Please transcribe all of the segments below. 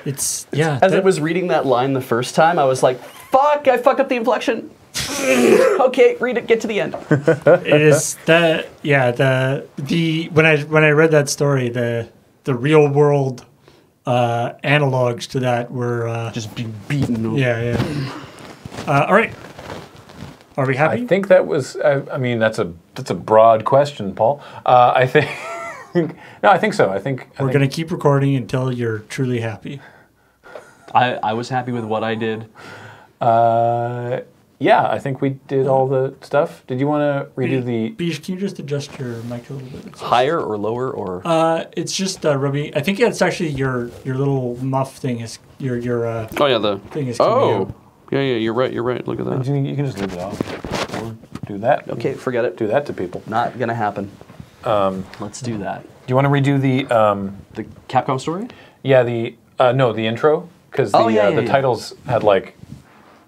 It's, yeah. As I was reading that line the first time, I was like, fuck, I fucked up the inflection. Okay, read it, get to the end. It is that, yeah, when I read that story, the real world analogs to that were Just being beaten. Yeah. All right. Are we happy? I think that was. I mean, that's a broad question, Paul. I think. No, I think so. I think we're going to keep recording until you're truly happy. I was happy with what I did. Yeah, I think we did all the stuff. Did you want to redo the... Beej, can you just adjust your mic a little bit? Higher or lower or... It's just rubbing. I think it's actually your little muff thing is your oh yeah, the thing is coming out. Yeah, you're right. Look at that. You can just leave it off. Or do that. Okay, forget it. Do that to people. Not gonna happen. Let's do that. Do you want to redo the... The Capcom story? Yeah, no, the intro. Because the titles had like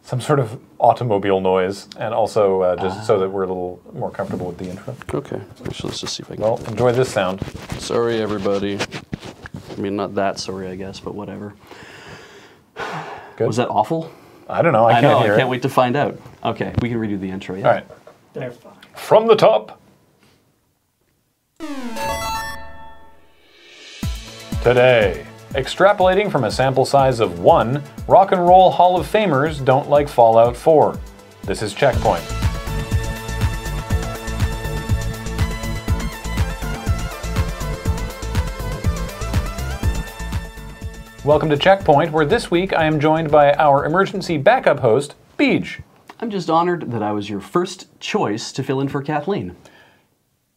some sort of automobile noise, and also just so that we're a little more comfortable with the intro. Okay, actually, let's just see if I can... Well, enjoy this sound. Sorry, everybody. I mean, not that sorry, I guess, but whatever. Good. Was that awful? I don't know. I can't wait to find out. Okay, we can redo the intro, yeah. All right. They're fine. From the top. Today, extrapolating from a sample size of 1, Rock and Roll Hall of Famers don't like Fallout 4. This is Checkpoint. Welcome to Checkpoint, where this week I am joined by our emergency backup host, Beej. I'm just honored that I was your first choice to fill in for Kathleen.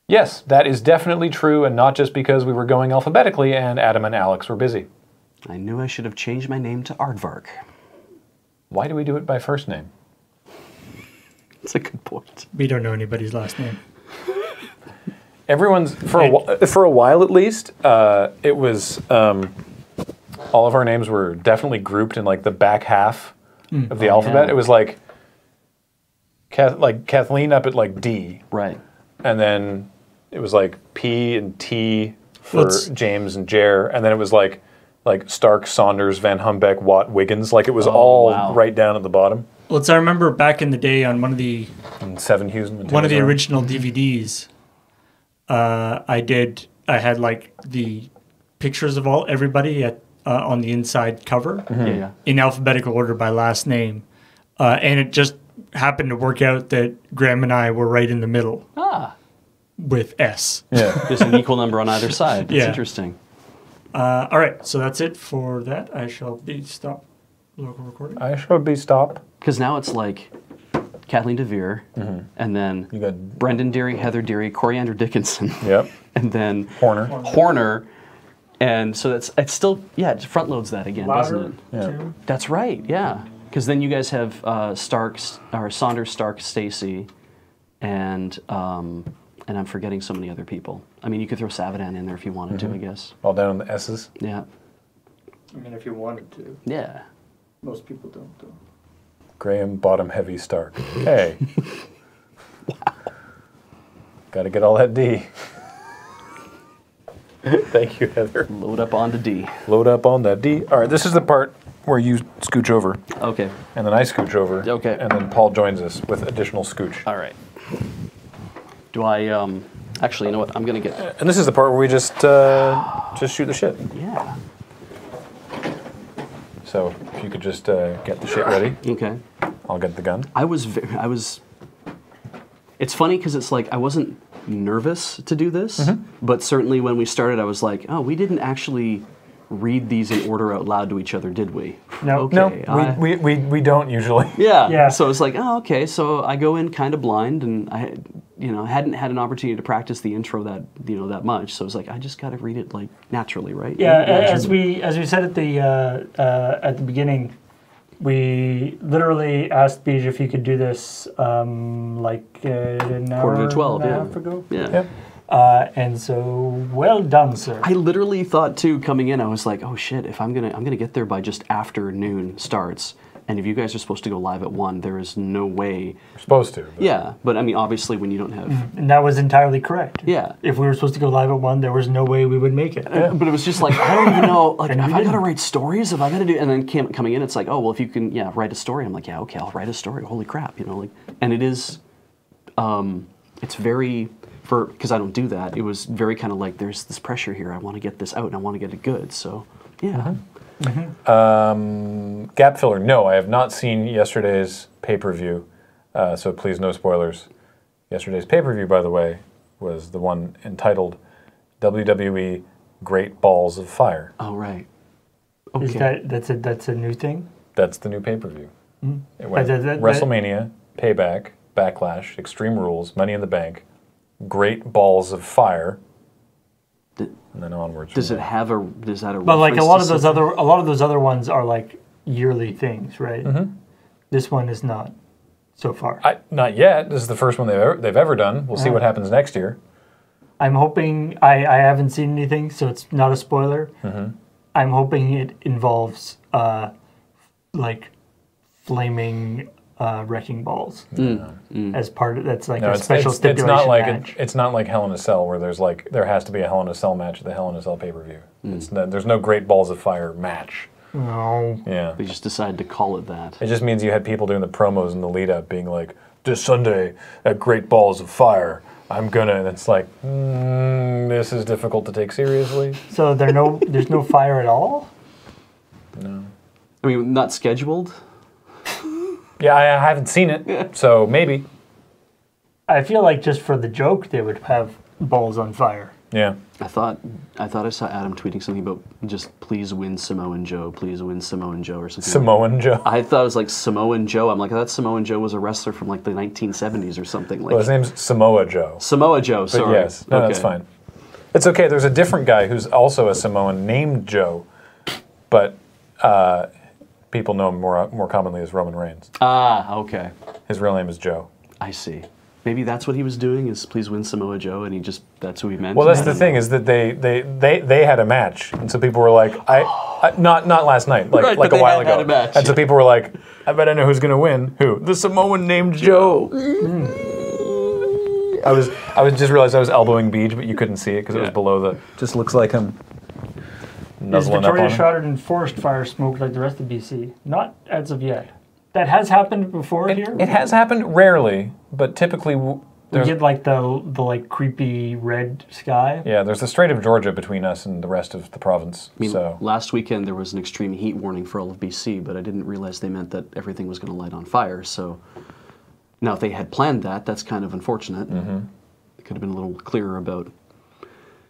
Yes, that is definitely true, and not just because we were going alphabetically and Adam and Alex were busy. I knew I should have changed my name to Aardvark. Why do we do it by first name? That's a good point. We don't know anybody's last name. Everyone's, for a while at least, it was, all of our names were definitely grouped in like the back half of the alphabet. Yeah. It was like Kathleen up at like D. Right. And then it was like P and T for James and Jer, and then it was like Stark, Saunders, Van Humbeck, Watt, Wiggins. Like it was all right down at the bottom. Well, I remember back in the day on one of the original DVDs, I had like the pictures of everybody on the inside cover in alphabetical order by last name, and it just happened to work out that Graham and I were right in the middle. With S. Yeah. There's an equal number on either side. That's interesting. All right, so that's it for that. I shall be stop local recording. I shall be stop. Because now it's like Kathleen DeVere, and then you got Brendan Deary, Heather Deary, Coriander Dickinson. Yep. And then Horner. And so it's still, it front loads that again, doesn't it? Yeah. That's right, yeah. Because then you guys have Saunders, Stark, Stacy, and I'm forgetting so many other people. I mean, you could throw Savadan in there if you wanted to, I guess. All down on the S's? Yeah. I mean, if you wanted to. Yeah. Most people don't, though. Graham Bottom Heavy Stark. Hey. Wow. Got to get all that D. Thank you, Heather. Load up onto D. Load up on that D. All right, this is the part where you scooch over. Okay. And then I scooch over. Okay. And then Paul joins us with additional scooch. All right. Do I, actually, you know what? I'm going to get... And this is the part where we just shoot the shit. Yeah. So if you could just get the shit ready. Okay. I'll get the gun. It's funny because it's like I wasn't nervous to do this, but certainly when we started, I was like, oh, we didn't actually read these in order out loud to each other, did we? No. Okay, no, we don't usually. Yeah. So it's like, oh, okay. So I go in kind of blind, and I hadn't had an opportunity to practice the intro that much. So it's like I just got to read it like naturally, right? Yeah. As we said at the beginning, we literally asked Beej if he could do this like an hour 11:45, and a half ago. Yeah. Yep. And so, well done, sir. I literally thought too, coming in, I was like, oh shit, if I'm gonna get there by just after noon starts, And if you guys are supposed to go live at 1, there is no way. We're supposed to. But. Yeah, but I mean, obviously, when you don't have. And that was entirely correct. Yeah. If we were supposed to go live at 1, there was no way we would make it. But it was just like, I don't even know, like, if I got to write stories, if I got to do, and then coming in, it's like, oh, well, if you can, write a story. I'm like, yeah, okay, I'll write a story. Holy crap, like, and it is, it's very, because I don't do that, it was very kind of like, there's this pressure here. I want to get this out and I want to get it good. So, yeah. Gap filler. No, I have not seen yesterday's pay-per-view, so please no spoilers. Yesterday's pay-per-view, by the way, was the one entitled WWE Great Balls of Fire. Oh, right. Okay. Is that's a new thing? That's the new pay-per-view. It went WrestleMania, Payback, Backlash, Extreme Rules, Money in the Bank, Great Balls of Fire. And then onwards. Does that a? But like a lot of those other ones are like yearly things, right? This one is not so far. Not yet. This is the first one they've ever done. We'll see what happens next year. I'm hoping I haven't seen anything, so it's not a spoiler. I'm hoping it involves like flaming wrecking balls as part of that's like a special stipulation match. It's not like Hell in a Cell where there has to be a Hell in a Cell match at the Hell in a Cell pay-per-view. There's no Great Balls of Fire match. No. Yeah. They just decided to call it that. It just means you had people doing the promos in the lead-up being like, this Sunday at Great Balls of Fire, I'm gonna, and it's like, this is difficult to take seriously. So there's no fire at all? No. I mean, not scheduled? Yeah, I haven't seen it, so maybe. I feel like just for the joke, they would have balls on fire. Yeah. I thought I saw Adam tweeting something about just please win Samoan Joe, please win Samoan Joe or something. Samoan Joe. I thought it was like Samoan Joe. I'm like, I thought Samoan Joe was a wrestler from like the 1970s or something. Like, well, his name's Samoa Joe. Samoa Joe, sorry. But yes, no, that's fine. It's okay. There's a different guy who's also a Samoan named Joe, but people know him more commonly as Roman Reigns. Ah, okay. His real name is Joe. I see. Maybe that's what he was doing, is please win Samoa Joe, and that's who he meant. Well, that's the thing, is that they had a match, and so people were like, not last night, like a while ago. Had a match. And so people were like, I bet I know who's going to win. Who? The Samoan named Joe. I just realized I was elbowing Beej, but you couldn't see it because it was below the. Just looks like him. Is Victoria shrouded in forest fire smoke like the rest of BC? Not as of yet. That has happened before here? It has happened rarely, but typically... We get like the like creepy red sky. Yeah, there's the Strait of Georgia between us and the rest of the province. I mean, last weekend there was an extreme heat warning for all of BC, but I didn't realize they meant that everything was going to light on fire. So now if they had planned that, that's kind of unfortunate. It could have been a little clearer about...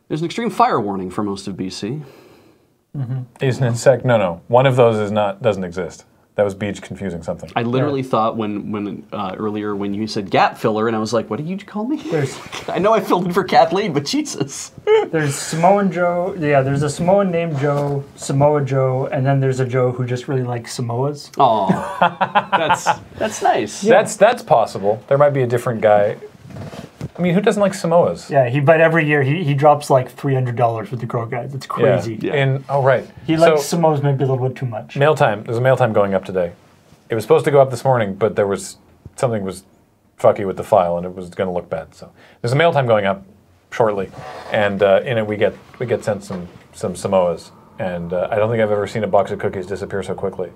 There's an extreme fire warning for most of BC. Isn't it? No. One of those doesn't exist. That was Beach confusing something. I literally thought when earlier when you said gap filler, and I was like, what did you call me? I know I filled in for Kathleen, but Jesus. There's Samoan Joe. Yeah, there's a Samoan named Joe, Samoa Joe, and then there's a Joe who just really likes Samoas. Oh, that's nice. Yeah. That's possible. There might be a different guy. I mean, who doesn't like Samoas? Yeah, but every year he drops like $300 with the Crow Guys. It's crazy. Yeah. Right. He likes Samoas maybe a little bit too much. Mail time. There's a mail time going up today. It was supposed to go up this morning, but something was fucky with the file, and it was going to look bad. So there's a mail time going up shortly, and in it we get sent some Samoas, and I don't think I've ever seen a box of cookies disappear so quickly.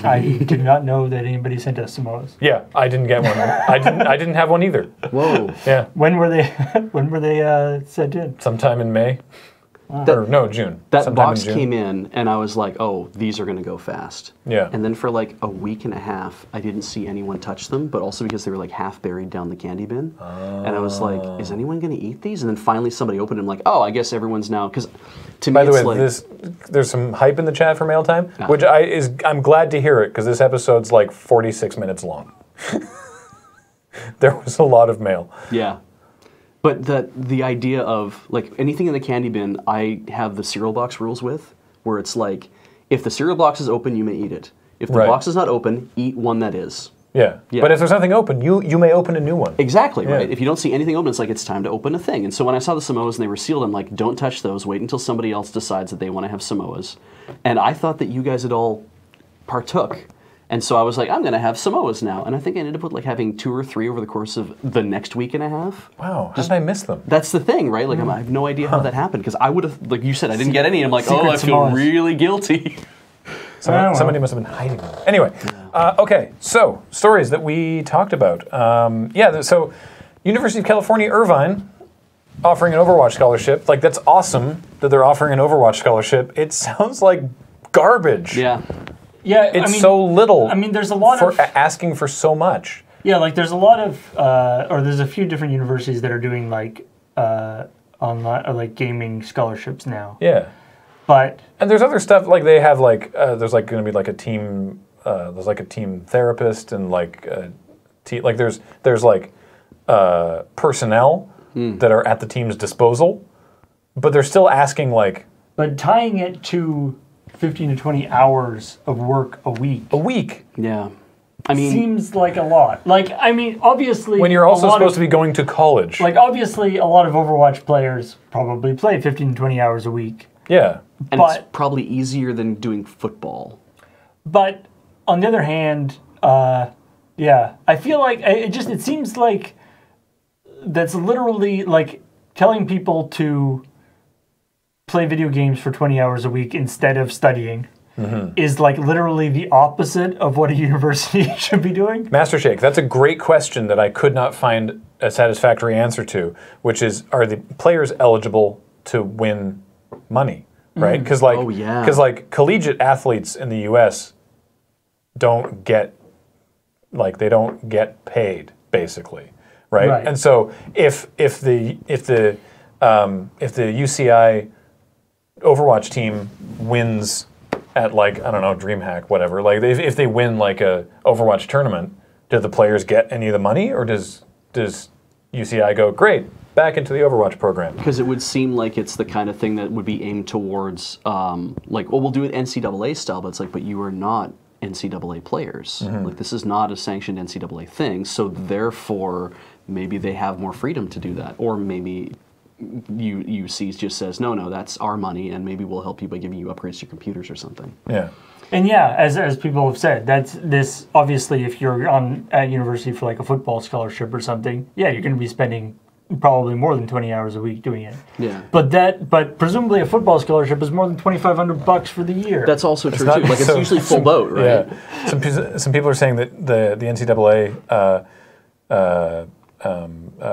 I did not know that anybody sent us Samoas. Yeah, I didn't get one. I didn't have one either. Whoa. Yeah. When were they sent in? Sometime in May. June. That box came in, and I was like, oh, these are going to go fast. Yeah. And then for like a week and a half, I didn't see anyone touch them, but also because they were like half buried down the candy bin. And I was like, is anyone going to eat these? And then finally somebody opened them, like, oh, I guess everyone's now, because to me By the way, like, there's some hype in the chat for mail time, which I'm glad to hear it, because this episode's like 46 minutes long. There was a lot of mail. Yeah. But the idea of, like, anything in the candy bin, I have the cereal box rules with, where it's like, if the cereal box is open, you may eat it. If the box is not open, eat one that is. Yeah. But if there's nothing open, you may open a new one. Exactly, right? If you don't see anything open, it's like, it's time to open a thing. And so when I saw the Samoas and they were sealed, I'm like, don't touch those. Wait until somebody else decides that they want to have Samoas. And I thought that you guys had all partook. And so I was like, I'm going to have Samoas now. And I think I ended up with like having 2 or 3 over the course of the next week and a half. Wow, how did I miss them? That's the thing, right? Like I have no idea how that happened because I would have, like you said, I didn't get any. And I'm like, Secret I feel Samoas. really guilty. Somebody must have been hiding them. Anyway, okay, so stories that we talked about. So University of California, Irvine, offering an Overwatch scholarship. Like, that's awesome that they're offering an Overwatch scholarship. It sounds like garbage. Yeah. Yeah, It's so little. I mean, there's a lot for of asking for so much. Yeah, like there's a lot of, or there's a few different universities that are doing like online or like gaming scholarships now. Yeah. But And there's other stuff, like they have like, there's like going to be like a team, there's like a team therapist and like, like there's like personnel that are at the team's disposal, but they're still asking like. But tying it to 15 to 20 hours of work a week. A week? Yeah. I mean, seems like a lot. Like, I mean, obviously. When you're also supposed to be going to college. Like, obviously, a lot of Overwatch players probably play 15 to 20 hours a week. Yeah. And it's probably easier than doing football. But on the other hand, yeah, I feel like it seems like that's literally like telling people to play video games for 20 hours a week instead of studying is like literally the opposite of what a university should be doing. Master Shake, that's a great question that I could not find a satisfactory answer to, which is, are the players eligible to win money, right? Because like collegiate athletes in the U.S. don't get paid basically, right? And so if the UCI Overwatch team wins at like, I don't know, DreamHack, whatever, like if they win like a Overwatch tournament, do the players get any of the money, or does UCI go, great, back into the Overwatch program? Because it would seem like it's the kind of thing that would be aimed towards, like, well, we'll do it NCAA style, but it's like, but you are not NCAA players. Like, this is not a sanctioned NCAA thing, so therefore, maybe they have more freedom to do that, or maybe UC just says, no, that's our money, and maybe we'll help you by giving you upgrades to your computers or something. Yeah. And yeah, as people have said, that's this. Obviously, if you're at university for like a football scholarship or something, yeah, you're going to be spending probably more than 20 hours a week doing it. Yeah. But presumably a football scholarship is more than $2,500 for the year. That's also true too. Like, it's usually full boat, right? Yeah. Some people are saying that the NCAA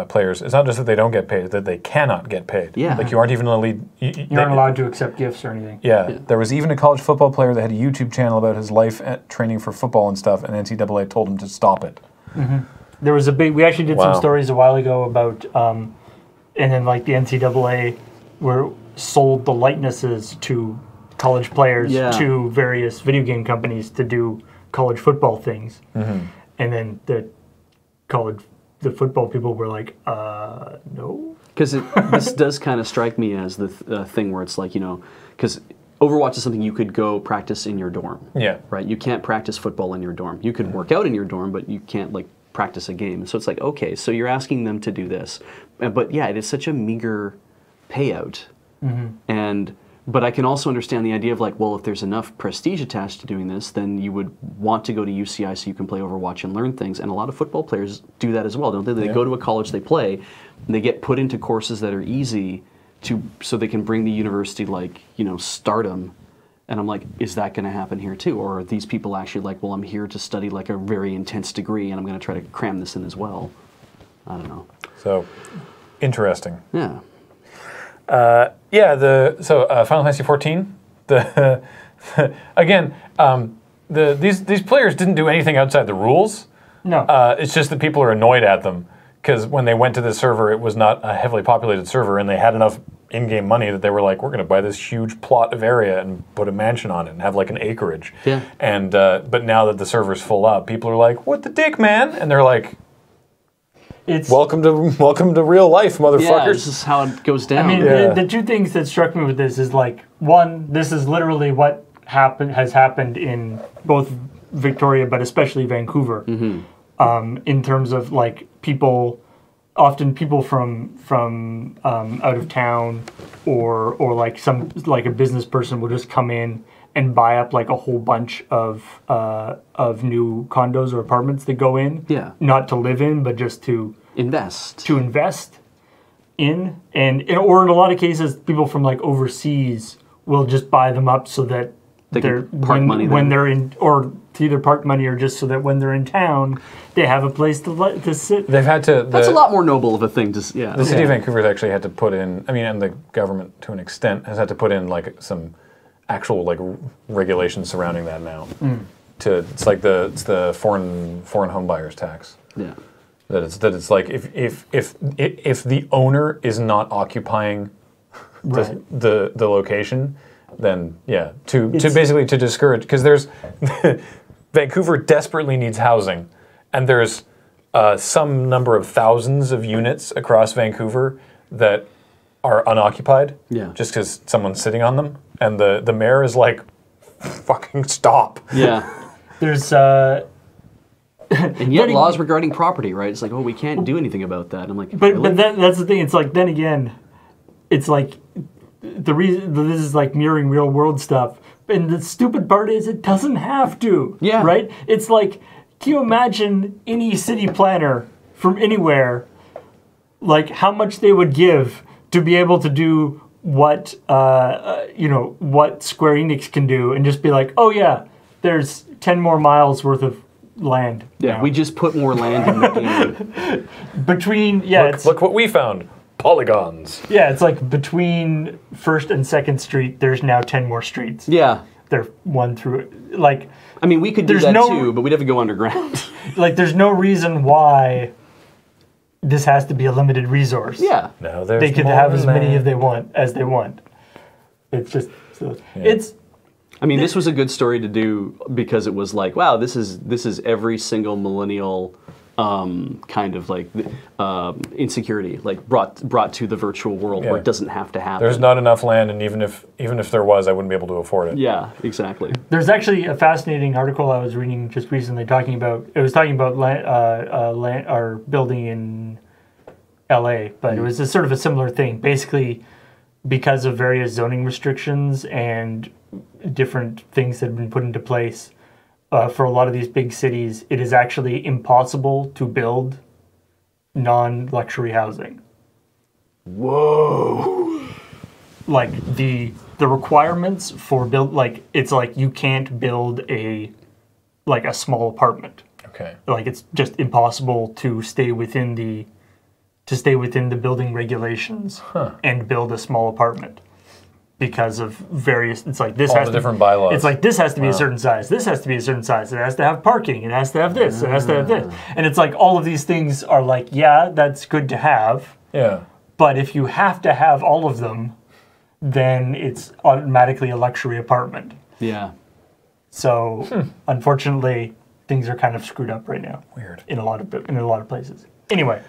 players, it's not just that they don't get paid, that they cannot get paid. Yeah. Like, you aren't even allowed. You aren't allowed to accept gifts or anything. Yeah. There was even a college football player that had a YouTube channel about his life at training for football and stuff, and NCAA told him to stop it. There was we actually did some stories a while ago about, and then like the NCAA sold the likenesses to college players to various video game companies to do college football things. And then the football people were like, no. Because this does kind of strike me as the thing where it's like, because Overwatch is something you could go practice in your dorm. Yeah. Right? You can't practice football in your dorm. You could work out in your dorm, but you can't like practice a game. So it's like, okay, so you're asking them to do this. But yeah, it is such a meager payout. But I can also understand the idea of like, well, if there's enough prestige attached to doing this, then you would want to go to UCI so you can play Overwatch and learn things. And a lot of football players do that as well, don't they? They go to a college, they play, and they get put into courses that are easy so they can bring the university like, stardom. And I'm like, is that going to happen here too? Or are these people actually like, well, I'm here to study like a very intense degree and I'm going to try to cram this in as well? I don't know. So, interesting. Yeah. Final Fantasy 14. These players didn't do anything outside the rules. No. It's just that people are annoyed at them because when they went to this server, it was not a heavily populated server, and they had enough in-game money that they were like, we're going to buy this huge plot of area and put a mansion on it and have like an acreage. Yeah. And but now that the server's full up, people are like, what the dick, man? And they're like, welcome to real life, motherfuckers. Yeah, this is how it goes down. I mean, the two things that struck me with this is like, one, this is literally what has happened in both Victoria, but especially Vancouver, in terms of like people often people from out of town or like a business person will just come in and buy up like a whole bunch of new condos or apartments that go in. Yeah. Not to live in, but just to invest in, or in a lot of cases, people from like overseas will just buy them up so that they're when they're in, or to either park money or just so that when they're in town, they have a place to sit. They've had to. That's a lot more noble of a thing to. Yeah. The city of Vancouver's actually had to put in. I mean, and the government to an extent has had to put in like some actual like regulations surrounding that now. It's like the foreign home buyers tax. Yeah. That it's like if the owner is not occupying the location, then to basically to discourage, because there's Vancouver desperately needs housing, and there's some number of thousands of units across Vancouver that are unoccupied. Yeah. Just because someone's sitting on them, and the mayor is like, fucking stop. Yeah. There's and yet laws regarding property, right? It's like, oh, we can't do anything about that. I'm like, but really? that's the thing. It's like, then again, it's like the reason this is like mirroring real world stuff. And the stupid part is it doesn't have to. Yeah. Right? It's like, can you imagine any city planner from anywhere, like how much they would give to be able to do what what Square Enix can do, and just be like, oh yeah, there's 10 more miles worth of land. Yeah, now. we just put more land in the game. Look what we found. Polygons. Yeah, it's like between 1st and 2nd Street, there's now 10 more streets. Yeah. They're one through, like... I mean, we could do that too, but we'd have to go underground. Like, there's no reason why this has to be a limited resource. Yeah. No, there's they could have as many as they want. It's just... It's... I mean, this was a good story to do because it was like, wow, this is every single millennial kind of like insecurity, like brought to the virtual world where it doesn't have to happen. There's not enough land, and even if there was, I wouldn't be able to afford it. Yeah, exactly. There's actually a fascinating article I was reading just recently talking about our building in LA, but it was a sort of a similar thing. Basically, because of various zoning restrictions and different things that have been put into place for a lot of these big cities, it is actually impossible to build non-luxury housing. Whoa! Like the requirements for it's like you can't build a small apartment. Okay. Like it's just impossible to stay within the building regulations and build a small apartment. Because of various, it's like this has different bylaws. It's like this has to be a certain size. This has to be a certain size. It has to have parking. It has to have this. It has to have this. And it's like all of these things are like, yeah, that's good to have. Yeah. But if you have to have all of them, then it's automatically a luxury apartment. Yeah. So unfortunately, things are kind of screwed up right now. Weird. In a lot of places. Anyway.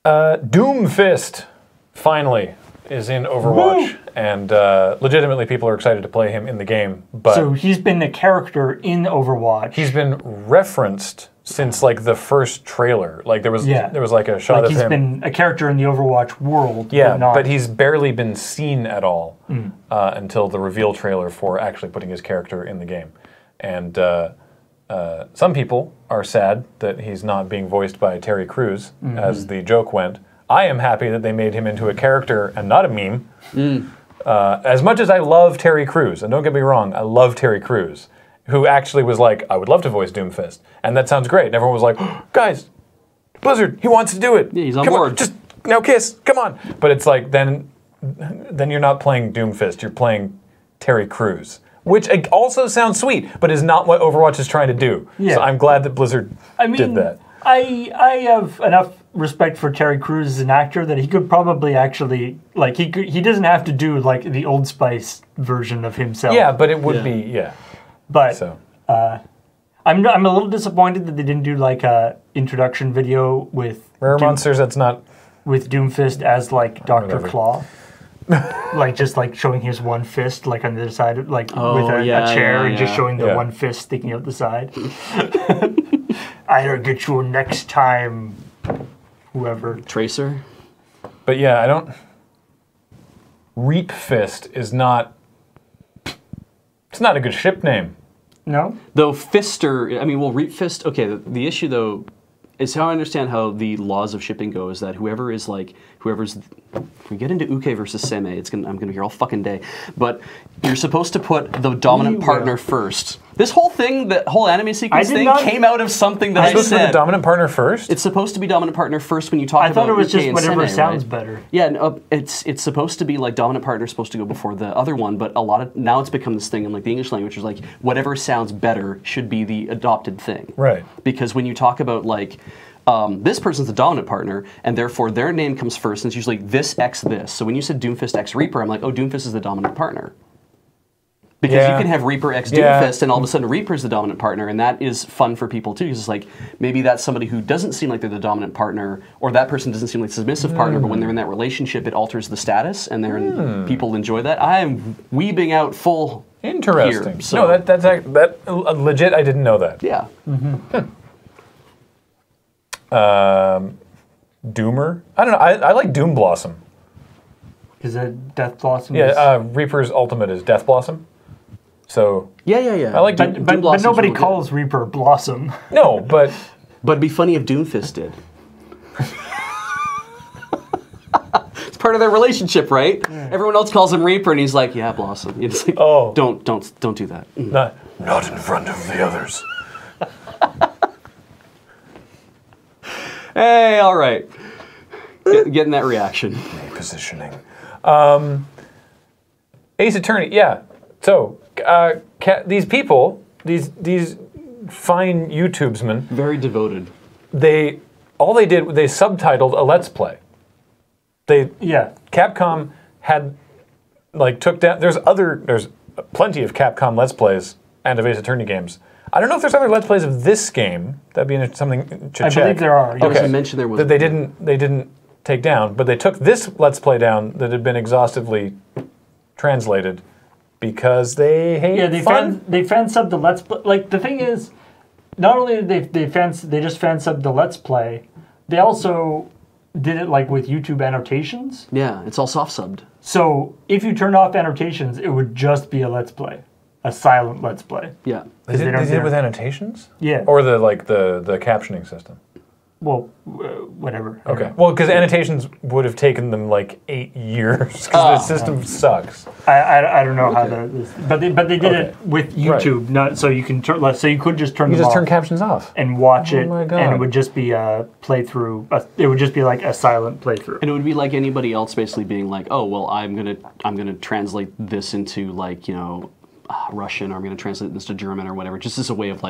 Doomfist finally is in Overwatch. Woo! And legitimately, people are excited to play him in the game. But so he's been a character in Overwatch. He's been referenced since like the first trailer. Like there was like a shot of him. He's been a character in the Overwatch world. Yeah, but he's barely been seen at all until the reveal trailer for actually putting his character in the game. And some people are sad that he's not being voiced by Terry Crews, as the joke went. I am happy that they made him into a character and not a meme. As much as I love Terry Crews, and don't get me wrong, I love Terry Crews, who actually was like, I would love to voice Doomfist. And that sounds great. And everyone was like, oh, guys, Blizzard, he wants to do it. Yeah, he's on come board. On, just now kiss, come on. But it's like, then you're not playing Doomfist, you're playing Terry Crews. Which also sounds sweet, but is not what Overwatch is trying to do. Yeah. So I'm glad that Blizzard did that. I have enough respect for Terry Crews as an actor that he could probably actually, like, he doesn't have to do like the Old Spice version of himself. Yeah, but it would be But so. I'm a little disappointed that they didn't do like a introduction video with Rare Monsters. That's not with Doomfist as like Dr. Claw. Like just like showing his one fist like on the other side of, like with a chair and just showing the one fist sticking out the side. I'll get you next time. whoever. Tracer. But yeah, I don't. Reap Fist is not. It's not a good ship name. No? Though Fister, I mean, well, Reap Fist, okay, the issue, though, is how I understand how the laws of shipping go is that whoever's, if we get into Uke versus Seme, I'm going to be here all fucking day, but you're supposed to put the dominant partner first. This whole thing, the whole anime sequence thing, came out of something that I said. Supposed to be the dominant partner first? It's supposed to be dominant partner first when you talk about I thought it was Uke just and whatever Seme, sounds right? better. Yeah, no, it's supposed to be like dominant partner is supposed to go before the other one, but now it's become this thing in like the English language, is like whatever sounds better should be the adopted thing. Right. Because when you talk about like this person's the dominant partner, and therefore their name comes first, and it's usually this X this. So when you said Doomfist X Reaper, I'm like, oh, Doomfist is the dominant partner. Because you can have Reaper X Doomfist, and all of a sudden Reaper's the dominant partner, and that is fun for people too, because it's like, maybe that's somebody who doesn't seem like they're the dominant partner, or that person doesn't seem like the submissive partner, but when they're in that relationship, it alters the status, and people enjoy that. I am weebing out full Interesting. here, so. No, that legit, I didn't know that. Yeah. Doomer? I don't know, I like Doom Blossom. Is it Death Blossom? Yeah, Reaper's ultimate is Death Blossom. So Yeah. I like But nobody calls Reaper Blossom. No, but But it'd be funny if Doomfist did. It's part of their relationship, right? Yeah. Everyone else calls him Reaper, and he's like, "Yeah, Blossom." It's like, oh, don't do that. Not in front of the others. Hey, all right, getting that reaction. Positioning. Ace Attorney, yeah. So these people, these fine YouTubesmen, very devoted. They subtitled a Let's Play. Capcom had took down. There's plenty of Capcom Let's Plays and of Ace Attorney games. I don't know if there's other Let's Plays of this game. That'd be something to check. I believe there are. Okay. You mentioned there was. That they didn't take down, but they took this Let's Play down that had been exhaustively translated because they hate fun. They fan subbed the Let's Play. Like, the thing is, not only did they just fan subbed the Let's Play, they also did it with YouTube annotations. Yeah, it's all soft subbed. So if you turned off annotations, it would just be a Let's Play, a silent Let's Play. Yeah, they did it with annotations. Yeah, or the captioning system. Well, whatever. Okay. Well, because annotations would have taken them 8 years because the system sucks. I don't know how but they did it with YouTube, not so you can turn. So you could just turn. You just turn captions off and watch it, my God. and it would just be a playthrough. It would just be like a silent playthrough. And it would be like anybody else, basically being like, "Oh, well, I'm gonna translate this into Russian, or I'm gonna translate this to German or whatever," just as a way of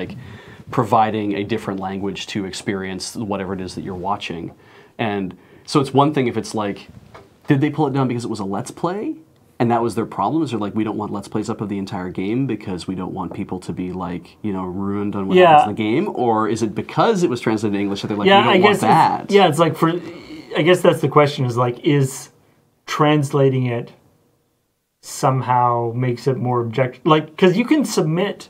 providing a different language to experience whatever it is that you're watching. And so it's one thing if it's did they pull it down because it was a Let's Play? And that was their problem? Is they're we don't want Let's Plays up of the entire game because we don't want people to be ruined on what happens in the game? Or is it because it was translated to English that they're we don't want that? It's I guess that's the question is translating it somehow makes it more objective? Because you can submit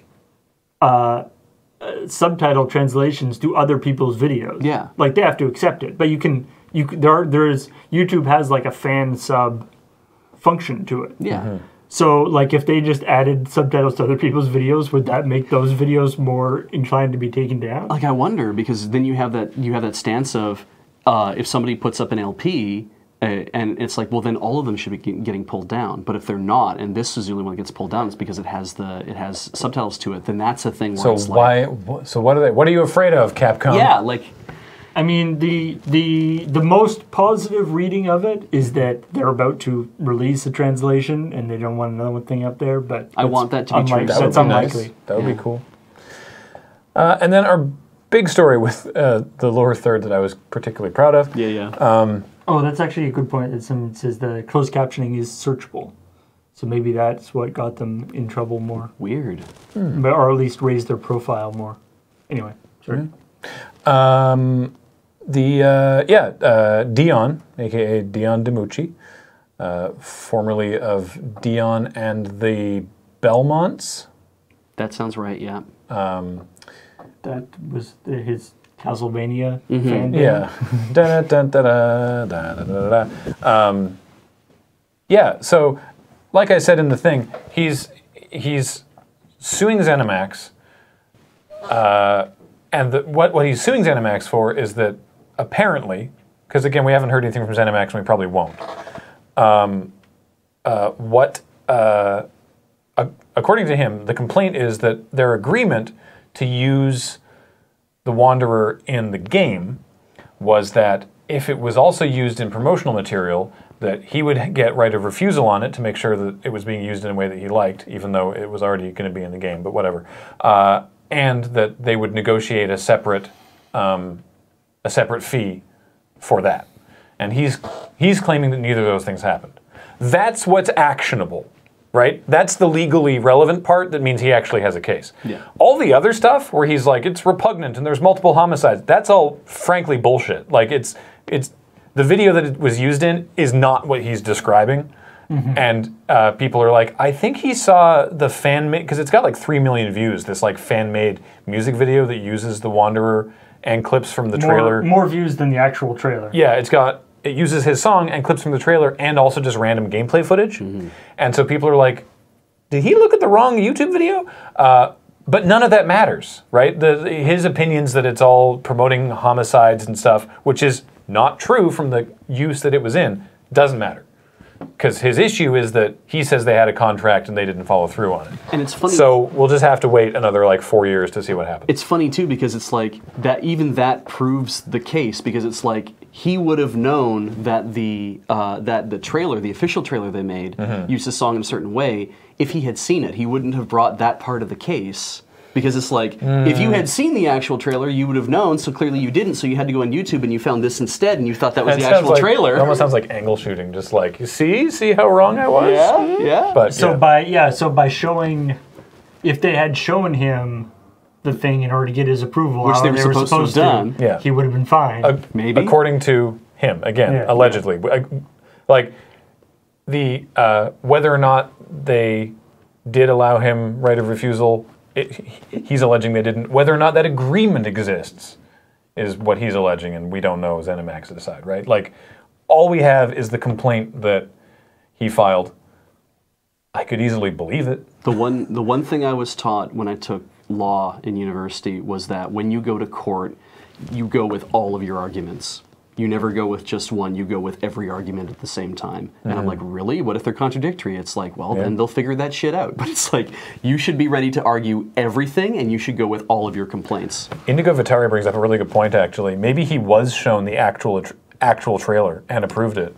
subtitle translations to other people's videos. Yeah. They have to accept it. But YouTube has a fan sub function to it. Yeah. Mm-hmm. So if they just added subtitles to other people's videos, would that make those videos more inclined to be taken down? I wonder, because then you have that stance of if somebody puts up an LP and it's well, then all of them should be getting pulled down. But if they're not, and this is the only one that gets pulled down, it's because it has subtitles to it. Then that's a thing where what are you afraid of, Capcom? Yeah, I mean, the most positive reading of it is that they're about to release a translation and they don't want another thing up there. But I want that to be true. That's unlikely. Nice. That would be cool. And then our big story with the lower third that I was particularly proud of. Yeah. That's actually a good point. It says the closed captioning is searchable. So maybe that's what got them in trouble more. Weird. Or at least raised their profile more. Anyway, sorry. Dion, a.k.a. Dion DiMucci, formerly of Dion and the Belmonts. That sounds right, yeah. That was his Castlevania fan. Yeah. Yeah. So, like I said in the thing, he's suing ZeniMax, and what he's suing ZeniMax for is that apparently, because again we haven't heard anything from ZeniMax and we probably won't. According to him, the complaint is that their agreement to use the Wanderer in the game was that if it was also used in promotional material, that he would get right of refusal on it to make sure that it was being used in a way that he liked, even though it was already going to be in the game, but whatever. And that they would negotiate a separate fee for that. And he's claiming that neither of those things happened. That's what's actionable. Right? That's the legally relevant part that means he actually has a case. Yeah. All the other stuff where he's like, it's repugnant and there's multiple homicides, that's all frankly bullshit. Like it's the video that it was used in is not what he's describing. And people are like, I think he saw the fan-made, because it's got like 3 million views, this like fan-made music video that uses the Wanderer and clips from the trailer. More views than the actual trailer. Yeah, it uses his song and clips from the trailer and also just random gameplay footage. And so people are like, did he look at the wrong YouTube video? But none of that matters, right? His opinions that it's all promoting homicides and stuff, which is not true from the use that it was in, doesn't matter. Because his issue is that he says they had a contract and they didn't follow through on it. And it's funny. So we'll just have to wait another like 4 years to see what happens. It's funny too because it's like that. Even that proves the case because it's like he would have known that the trailer, the official trailer they made, used the song in a certain way. If he had seen it, he wouldn't have brought that part of the case. Because it's like, if you had seen the actual trailer, you would have known, so clearly you didn't, so you had to go on YouTube and you found this instead, and you thought that was the actual trailer. It almost sounds like angle shooting, just like, you see how wrong I was? Yeah. But, so by showing, if they had shown him the thing in order to get his approval, which they were supposed to have done, he would have been fine. Maybe. According to him, again, allegedly. Like, whether or not they did allow him right of refusal, he's alleging they didn't. Whether or not that agreement exists is what he's alleging, and we don't know ZeniMax to decide, right? Like, all we have is the complaint that he filed. I could easily believe it. The one thing I was taught when I took law in university was that when you go to court, you go with all of your arguments. You never go with just one, you go with every argument at the same time. And I'm like, really? What if they're contradictory? It's like, well, then they'll figure that shit out. But it's like, you should be ready to argue everything, and you should go with all of your complaints. Indigo Vitari brings up a really good point, actually. Maybe he was shown the actual trailer and approved it.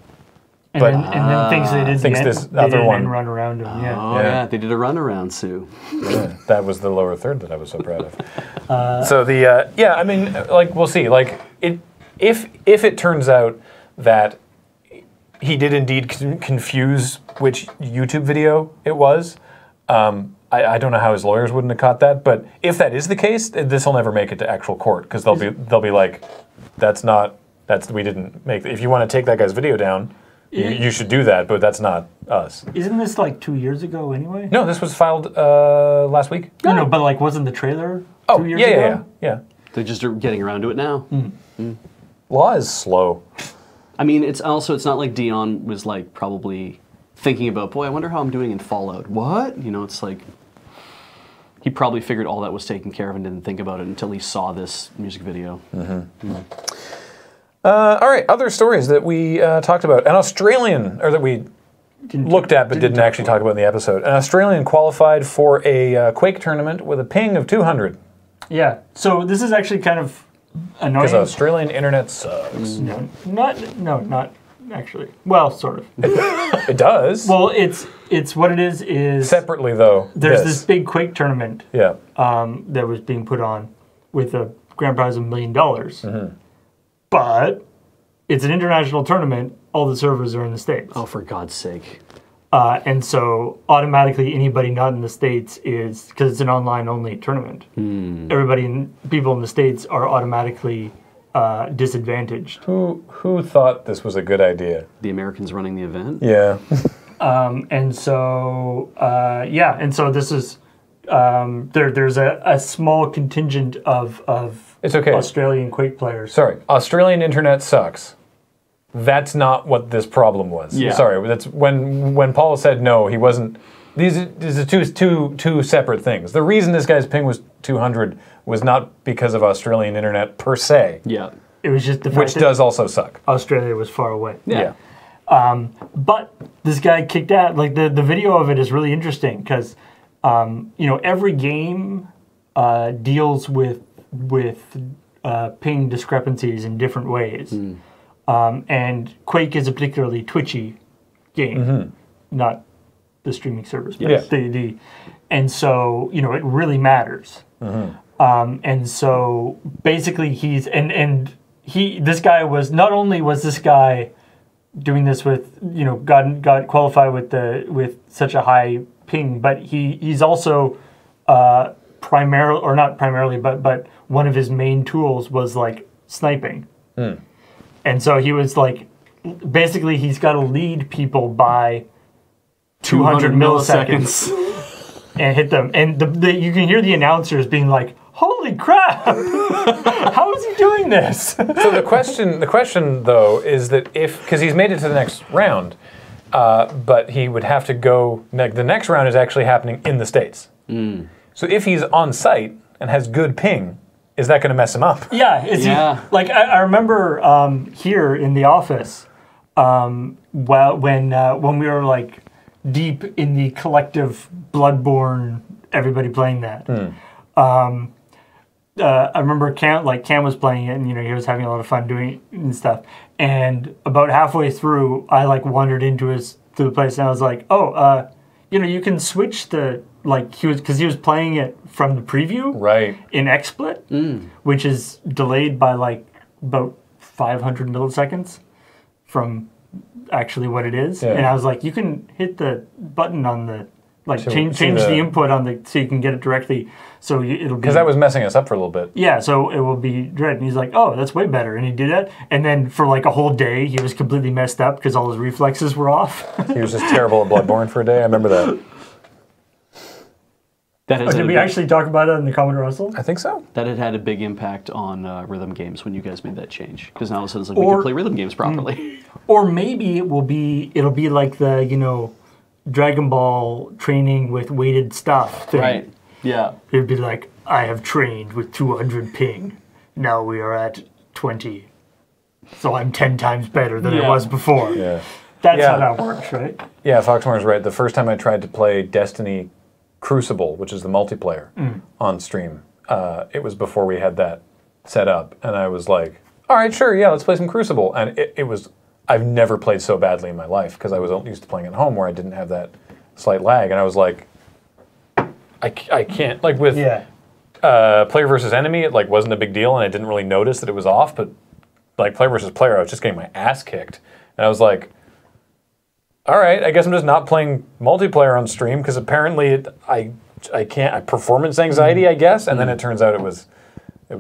And then thinks they did this other one run around him. Oh, yeah, they did a runaround, Sue. Yeah, that was the lower third that I was so proud of. So I mean, like, we'll see. Like, if it turns out that he did indeed confuse which YouTube video it was, I don't know how his lawyers wouldn't have caught that. But if that is the case, this will never make it to actual court because they'll be like, we didn't make. If you want to take that guy's video down, you should do that. But that's not us. Isn't this like 2 years ago anyway? No, this was filed last week. No, but like, wasn't the trailer 2 years ago? Yeah. They're just getting around to it now. Law is slow. I mean, it's not like Dion was like probably thinking about, boy, I wonder how I'm doing in Fallout. What? You know, it's like he probably figured all that was taken care of and didn't think about it until he saw this music video. All right, other stories that we talked about. An Australian, or that we looked at but didn't actually talk about in the episode. An Australian qualified for a Quake tournament with a ping of 200. Yeah, so this is actually kind of annoying. Because Australian internet sucks. No, not actually. Well, sort of. It does. Well, it's what it is. Separately, though. There's this big Quake tournament. Yeah. That was being put on with a grand prize of $1 million. But it's an international tournament. All the servers are in the States. Oh, for God's sake. And so automatically anybody not in the States is, because it's an online-only tournament, people in the States are automatically disadvantaged. Who thought this was a good idea? The Americans running the event? Yeah. And so this is there's a small contingent of It's okay. Australian Quake players. Sorry, Australian internet sucks. That's not what this problem was. Yeah. Sorry, that's when Paul said no, he wasn't. These are two separate things. The reason this guy's ping was 200 was not because of Australian internet per se. Yeah. It was just the fact Which that does also suck. Australia was far away. Yeah. But this guy kicked out. Like the video of it is really interesting because every game deals with ping discrepancies in different ways. And Quake is a particularly twitchy game, not the streaming service. But Yeah. And so it really matters. And so basically this guy was not only was this guy doing this with got qualified with such a high ping, but he's also primarily, or not primarily, but one of his main tools was like sniping. And so he was like, basically he's got to lead people by 200 milliseconds and hit them. And you can hear the announcers being like, holy crap! How is he doing this? So the question though is that because he's made it to the next round, but he would have to go. The next round is actually happening in the States. So if he's on site and has good ping, is that going to mess him up? Yeah. Like I remember here in the office, when we were like deep in the collective Bloodborne, everybody playing that. I remember Cam was playing it, and he was having a lot of fun doing it and stuff. And about halfway through, I like wandered into the place, and I was like, you can switch because he was playing it from the preview, right, in XSplit, which is delayed by like about 500 milliseconds from actually what it is. Yeah. And I was like, you can hit the button on the change the input on so you can get it directly. So it'll be, because that was messing us up for a little bit. Yeah, so it will be dread. And he's like, oh, that's way better. And he did that. And then for like a whole day, he was completely messed up because all his reflexes were off. He was just terrible at Bloodborne for a day. I remember that. Did we actually talk about it in the Commodore Russell? I think so. That had a big impact on rhythm games when you guys made that change. Because now all of a sudden it's like we can play rhythm games properly. Or maybe it'll be like the, Dragon Ball training with weighted stuff thing. Right. Yeah. It'd be like, I have trained with 200 ping. Now we are at 20. So I'm 10 times better than I was before. Yeah. That's how that works, right? Yeah, Foxmore's right. The first time I tried to play Destiny Crucible, which is the multiplayer, on stream, it was before we had that set up. And I was like, all right, sure, yeah, let's play some Crucible. And it was... I've never played so badly in my life because I was used to playing at home where I didn't have that slight lag. And I was like, I can't, like with player versus enemy, it like wasn't a big deal and I didn't really notice that it was off, but like player versus player, I was just getting my ass kicked. And I was like, all right, I guess I'm just not playing multiplayer on stream because apparently I can't, performance anxiety, I guess. And then it turns out it was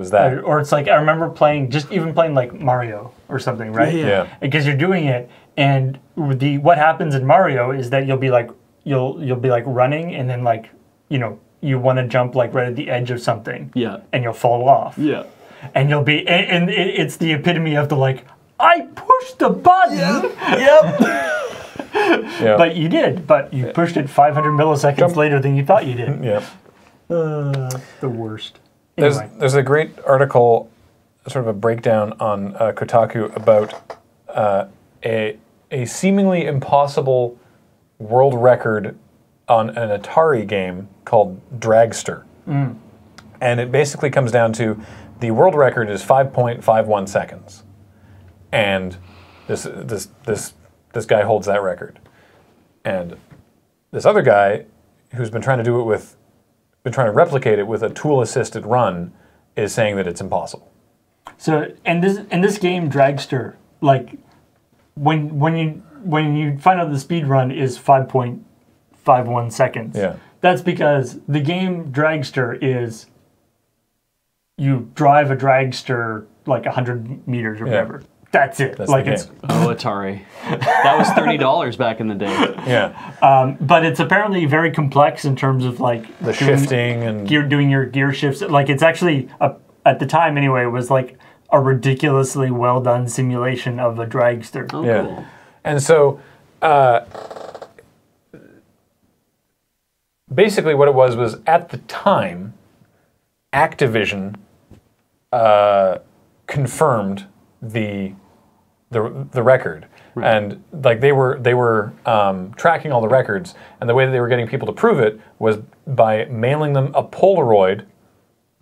that. Or it's like, I remember playing like Mario or something, right? Yeah. Because you're doing it, and what happens in Mario is that you'll be like running, and then like, you want to jump like right at the edge of something. Yeah. And you'll fall off. Yeah. And you'll be, and it's the epitome of the like, I pushed the button. Yep. Yeah. But you did. But you pushed it 500 milliseconds later than you thought you did. Yeah. The worst. Anyway. There's a great article, sort of a breakdown on Kotaku about a seemingly impossible world record on an Atari game called Dragster. And it basically comes down to the world record is 5.51 seconds. And this guy holds that record. And this other guy who's been trying to replicate it with a tool-assisted run is saying that it's impossible. So, and this game Dragster, like when you find out the speed run is 5.51 seconds. Yeah. That's because the game Dragster is you drive a dragster like 100 meters or whatever. that's it. That's like the it's game. Oh, Atari. That was $30 back in the day. Yeah. but it's apparently very complex in terms of like The shifting and doing your gear shifts. Like it's actually at the time anyway, it was like a ridiculously well done simulation of a dragster. Oh, yeah. cool. And so basically what it was at the time Activision confirmed the record. Right. And like they were tracking all the records, and the way that they were getting people to prove it was by mailing them a Polaroid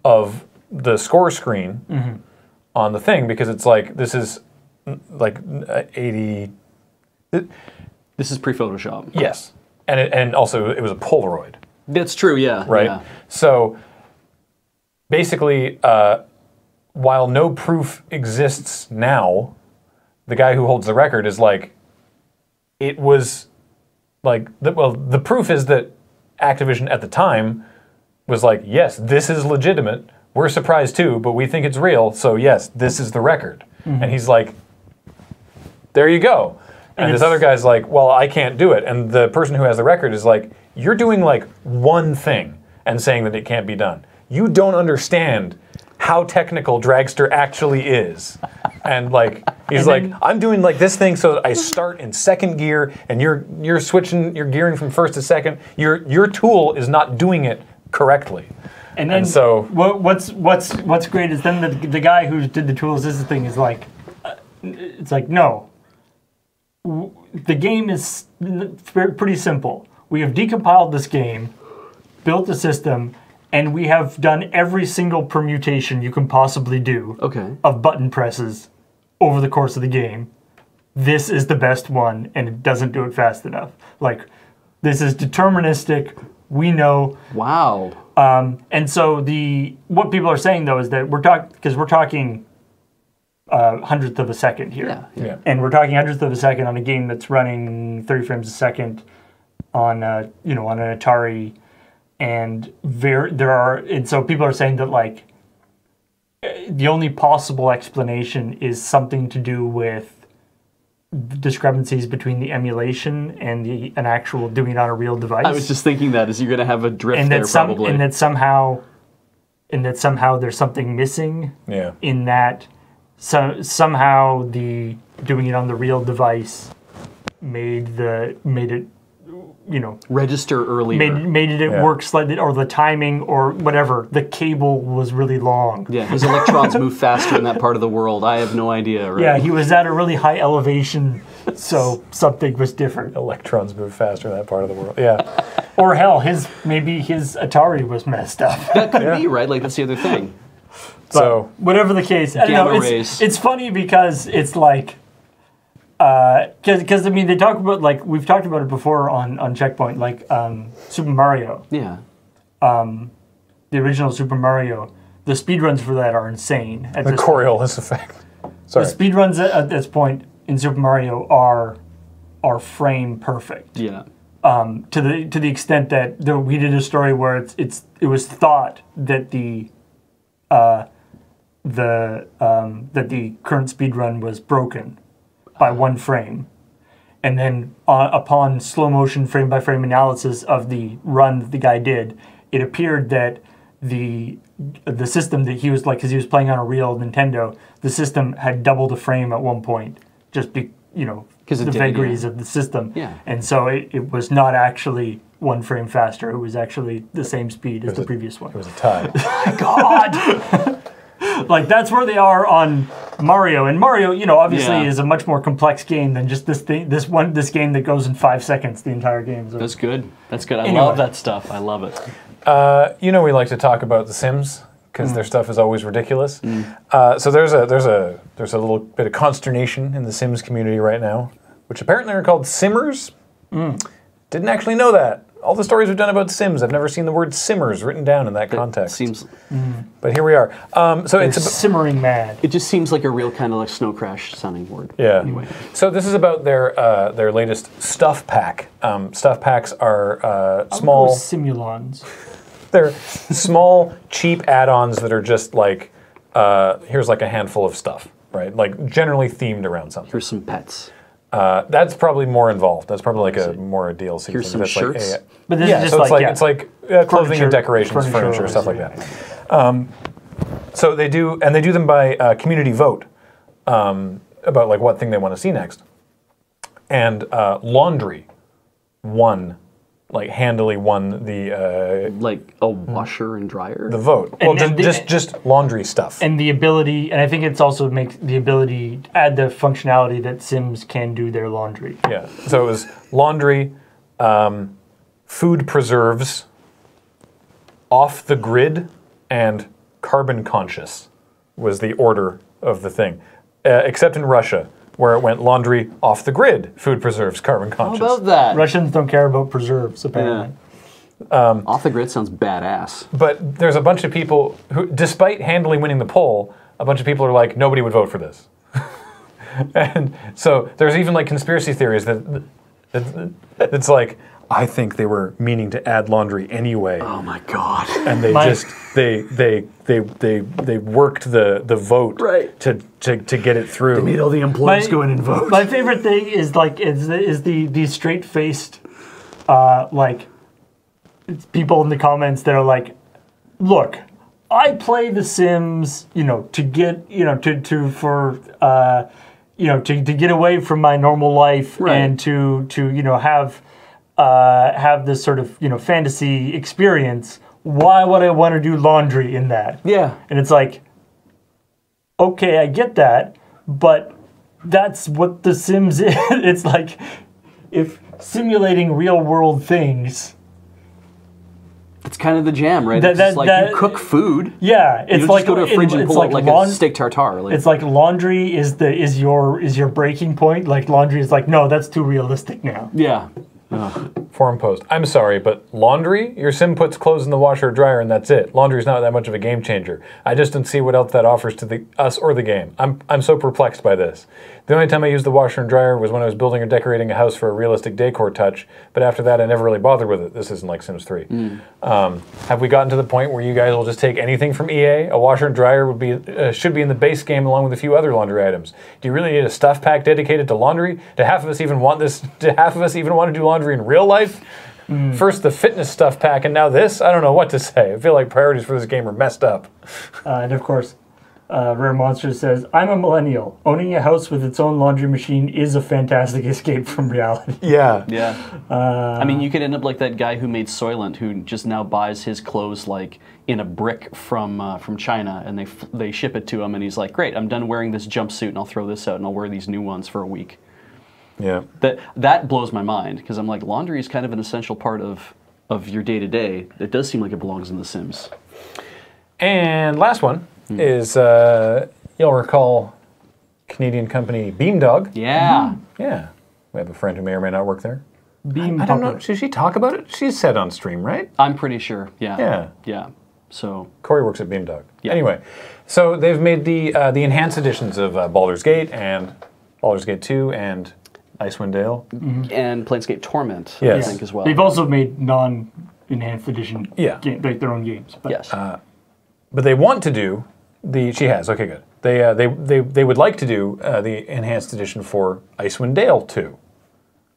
of the score screen on the thing, because it's like this is like 80. This is pre-Photoshop. Yes, and also it was a Polaroid. That's true. Yeah. Right. Yeah. So basically, while no proof exists now, the guy who holds the record is like, it was like, the proof is that Activision at the time was like, yes, this is legitimate. We're surprised too, but we think it's real. So yes, this is the record. And he's like, there you go. And this other guy's like, well, I can't do it. And the person who has the record is like, you're doing like one thing and saying that it can't be done. You don't understand how technical Dragster actually is. And like, he's like, I'm doing like this thing so that I start in second gear, and you're switching, you're gearing from first to second. Your tool is not doing it correctly. And so what's great is then the guy who did the tools this thing is like, it's like, no. The game is pretty simple. We have decompiled this game, built a system, and we have done every single permutation you can possibly do of button presses over the course of the game. This is the best one, and it doesn't do it fast enough. Like, this is deterministic. We know. Wow. And so what people are saying though is that we're talking hundredth of a second here. Yeah. And we're talking hundredth of a second on a game that's running 30 frames a second on on an Atari, and so people are saying that like the only possible explanation is something to do with discrepancies between the emulation and an actual doing it on a real device. I was just thinking that is you're going to have a drift there probably. And that somehow there's something missing. Yeah. In that. So somehow the doing it on the real device made it register earlier. Made it work slightly, or the timing or whatever. The cable was really long. Yeah, his electrons move faster in that part of the world. I have no idea, right? Yeah, he was at a really high elevation, so something was different. Electrons move faster in that part of the world. Yeah. Or hell, maybe his Atari was messed up. That could be, right? Like that's the other thing. But so whatever the case, I don't know. It's funny because it's like, because I mean they talk about, like, we've talked about it before on Checkpoint, like Super Mario. Yeah. The original Super Mario, the speedruns for that are insane. The Coriolis effect. Sorry. The speedruns at this point in Super Mario are frame perfect. Yeah. To the extent that we did a story where it was thought that the current speedrun was broken by one frame, and then upon slow motion frame by frame analysis of the run that the guy did, it appeared that the system that he was like, because he was playing on a real Nintendo, the system had doubled a frame at one point, just because the vagaries of the system. Yeah. And so it was not actually one frame faster. It was actually the same speed as the previous one. It was a tie. My God! Like, that's where they are on Mario. And Mario, obviously is a much more complex game than just this game that goes in 5 seconds, the entire game. So. That's good. That's good. I love that stuff. I love it. We like to talk about The Sims because their stuff is always ridiculous. So there's a little bit of consternation in the Sims community right now, which apparently are called Simmers. Didn't actually know that. All the stories we've done about Sims, I've never seen the word Simmers written down in that context. Seems, but here we are. So it's simmering mad. It just seems like a real kind of like snow crash sounding word. Yeah. Anyway. So this is about their latest stuff pack. Stuff packs are small simulons. They're small, cheap add-ons that are just like, here's like a handful of stuff. right? Like generally themed around something. Here's some pets. That's probably more involved. That's probably like a DLC. Here's thing. some That's shirts. Like But this yeah, is so just it's like clothing furniture, and decorations, furniture, stuff like that. So they do, and they do them by community vote about like what thing they want to see next. And laundry won, like handily won the Like a washer and dryer? the vote. And- Well, and just laundry stuff. And the ability, and I think it's also makes the ability add the functionality that Sims can do their laundry. Yeah. So it was laundry, food preserves, off the grid, and carbon conscious was the order of the thing. Except in Russia, where it went laundry, off the grid, food preserves, carbon How conscious. about that? Russians don't care about preserves, apparently. Off the grid sounds badass. But there's a bunch of people who, despite handily winning the poll, a bunch of people are like, nobody would vote for this. And so there's even like conspiracy theories that it's like, I think they were meaning to add laundry anyway. Oh my god. And they they worked the vote Right. to get it through. Made all the employees go in and vote. My favorite thing is like is the straight faced like it's people in the comments that are like, look, I play The Sims, to get to get away from my normal life Right. and to have this sort of fantasy experience. Why would I want to do laundry in that? Yeah. And it's like, okay, I get that, but that's what The Sims is. It's like if simulating real world things. It's kind of the jam, right? That- It's just like that- you cook food. Yeah, You it's don't like just go to a fridge and it's pull like out like laun- a steak tartare. Like, It's like laundry is your breaking point. Like laundry is like, no, that's too realistic now. yeah. Forum post. I'm sorry, but laundry? Your sim puts clothes in the washer or dryer and that's it. Laundry's not that much of a game changer. I just don't see what else that offers to us or the game. I'm so perplexed by this. The only time I used the washer and dryer was when I was building or decorating a house for a realistic decor touch, but after that I never really bothered with it. This isn't like Sims 3. Have we gotten to the point where you guys will just take anything from EA? A washer and dryer would be should be in the base game along with a few other laundry items. Do you really need a stuff pack dedicated to laundry? Do half of us even want this? Do half of us even want to do laundry in real life? First the fitness stuff pack and now this? I don't know what to say. I feel like priorities for this game are messed up. And of course, Rare Monster says, I'm a millennial. Owning a house with its own laundry machine is a fantastic escape from reality. Yeah. Yeah. I mean, you could end up like that guy who made Soylent, who just now buys his clothes like in a brick from China, and they ship it to him, and he's like, great, I'm done wearing this jumpsuit, and I'll throw this out, and I'll wear these new ones for a week. Yeah. That blows my mind, because I'm like, laundry is kind of an essential part of your day-to-day. It does seem like it belongs in The Sims. And last one is, you'll recall Canadian company Beamdog. Yeah. Yeah. We have a friend who may or may not work there. Beam I don't know. puppet. Should she talk about it? She's said on stream, right? I'm pretty sure. Yeah. Yeah. Yeah. So, Corey works at Beamdog. Yeah. Anyway, so they've made the enhanced editions of Baldur's Gate and Baldur's Gate 2 and Icewind Dale. and Planescape Torment, Yes. I think, as well. They've also made non-enhanced edition Yeah. like their own games. But Yes. But they want to do she has, okay, good. They would like to do the enhanced edition for Icewind Dale 2.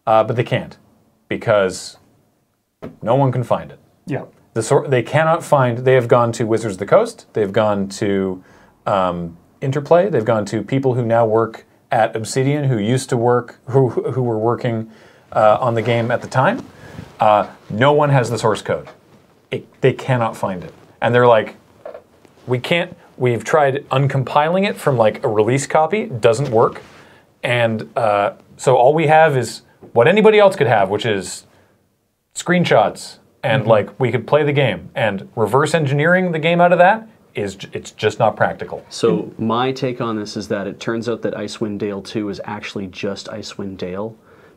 But they can't because no one can find it. yeah. They cannot find. They have gone to Wizards of the Coast. They've gone to Interplay. They've gone to people who now work at Obsidian, who used to work, who were working on the game at the time. No one has the source code. They cannot find it, and they're like, we can't. We've tried uncompiling it from like a release copy. It doesn't work, and so all we have is what anybody else could have, which is screenshots. And like we could play the game, and reverse engineering the game out of that it's just not practical. So my take on this is that it turns out that Icewind Dale 2 is actually just Icewind Dale,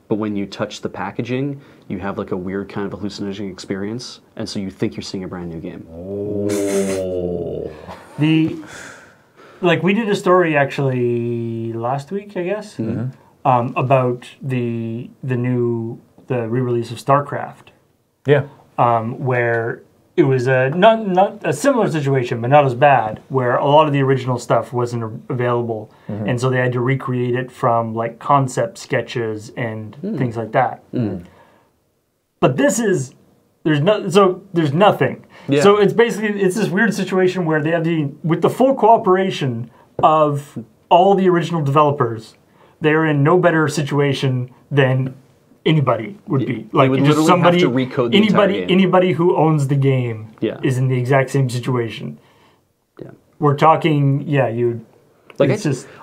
but when you touch the packaging, you have like a weird kind of hallucinogenic experience, and so you think you're seeing a brand new game. We did a story actually last week, I guess, about the re-release of StarCraft. Yeah. Where it was not a similar situation, but not as bad, where a lot of the original stuff wasn't available, and so they had to recreate it from like concept sketches and things like that. But this is there's nothing. Yeah. So it's this weird situation where they have with the full cooperation of all the original developers, they're in no better situation than anybody would be. Like would just somebody have to recode the entire game. Anybody who owns the game is in the exact same situation. Yeah. We're talking, you'd like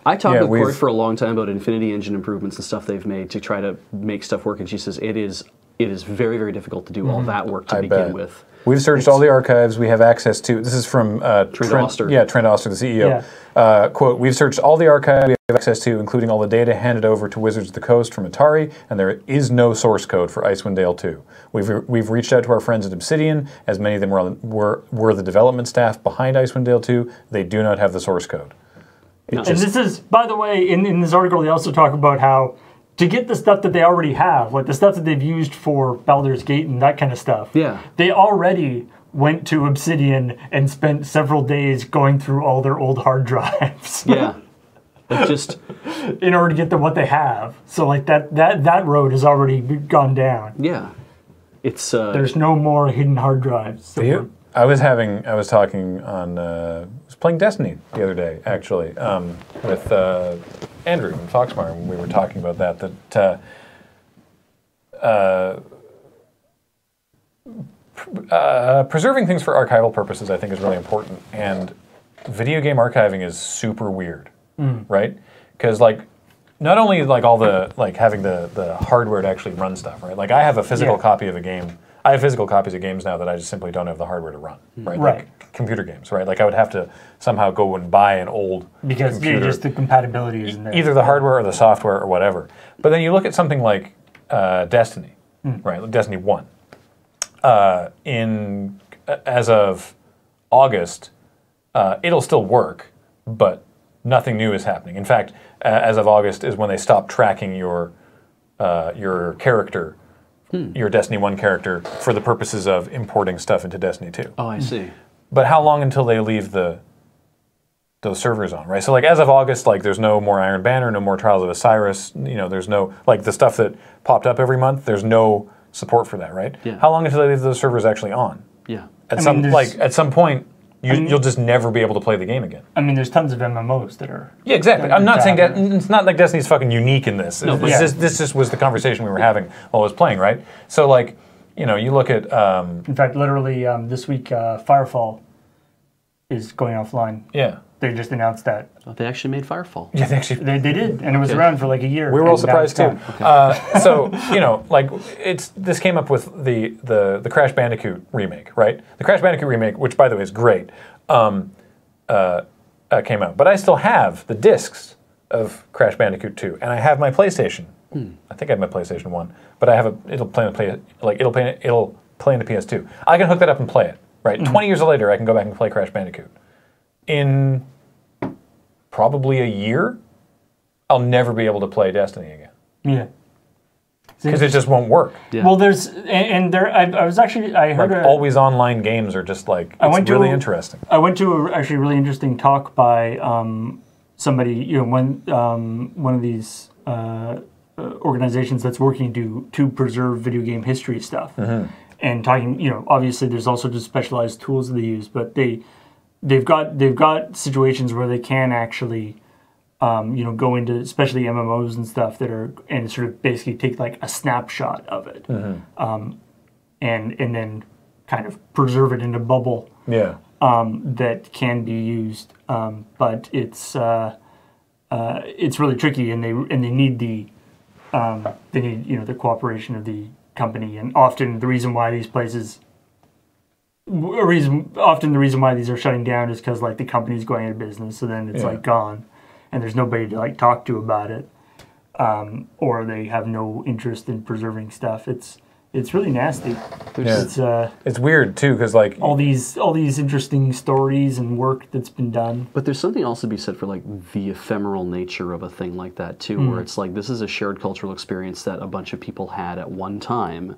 I talked with Corey for a long time about Infinity Engine improvements and stuff they've made to try to make stuff work, and she says it is very, very difficult to do all that work to begin with. We've searched all the archives. We have access to. This is from Trent Oster. Yeah, Trent Oster, the CEO. Yeah. Quote: "We've searched all the archives we have access to, including all the data handed over to Wizards of the Coast from Atari, and there is no source code for Icewind Dale 2. We've reached out to our friends at Obsidian, as many of them were the development staff behind Icewind Dale 2. They do not have the source code." And this is, by the way, in this article, they also talk about how to get the stuff that they already have, like the stuff that they've used for Baldur's Gate and that kind of stuff, they already went to Obsidian and spent several days going through all their old hard drives. Yeah. Like just in order to get them what they have. So like that road has already gone down. Yeah. It's there's no more hidden hard drives. So I was playing Destiny the other day, actually, with Andrew and Foxmire when we were talking about that preserving things for archival purposes, I think, is really important. And video game archiving is super weird, right? Because like, not only like all the having the hardware to actually run stuff, right? Like I have a physical copy of a game. I have physical copies of games now that I just simply don't have the hardware to run, right? Like computer games, right? Like I would have to somehow go and buy an old computer. Just the compatibility isn't there. Either the hardware or the software or whatever. But then you look at something like Destiny, right? Like Destiny 1. As of August, it'll still work, but nothing new is happening. In fact, as of August is when they stop tracking your character, your Destiny 1 character, for the purposes of importing stuff into Destiny 2. Oh, I see. But how long until they leave those servers on, right? So like as of August, like there's no more Iron Banner, no more Trials of Osiris, there's no, like the stuff that popped up every month, there's no support for that, right? Yeah. How long until they leave those servers actually on? Yeah. At some point, you'll just never be able to play the game again. I mean, there's tons of MMOs that are... Yeah, exactly. I'm not saying that... It's not like Destiny's fucking unique in this. No, this just was the conversation we were having while I was playing, right? So, like, you look at... In fact, literally, this week, Firefall is going offline. Yeah. They just announced that. Oh, they actually made Firefall. Yeah, they did, and it was around for like a year. We were all surprised too. Okay. So like this came up with the Crash Bandicoot remake, right? The Crash Bandicoot remake, which by the way is great, came out. But I still have the discs of Crash Bandicoot 2, and I have my PlayStation. I think I have my PlayStation 1, but I have it'll play in the PS2. I can hook that up and play it. Right. 20 years later, I can go back and play Crash Bandicoot. In probably a year, I'll never be able to play Destiny again. Yeah. Because it just won't work. Yeah. Well, there's I heard always online games are just like really interesting. I went to a really interesting talk by somebody, one of these organizations that's working to preserve video game history stuff. And talking, obviously there's also just specialized tools that they use, but they've got situations where they can actually, go into especially MMOs and stuff and sort of basically take like a snapshot of it, and then kind of preserve it in a bubble. Yeah. That can be used, but it's really tricky, and they need the cooperation of the company, and often the reason why these are shutting down is because like the company's going out of business, so then it's like gone, and there's nobody to like talk to about it, or they have no interest in preserving stuff. It's really nasty. It's weird too, because like all these interesting stories and work that's been done. But there's something else to be said for like the ephemeral nature of a thing like that too, where it's like this is a shared cultural experience that a bunch of people had at one time,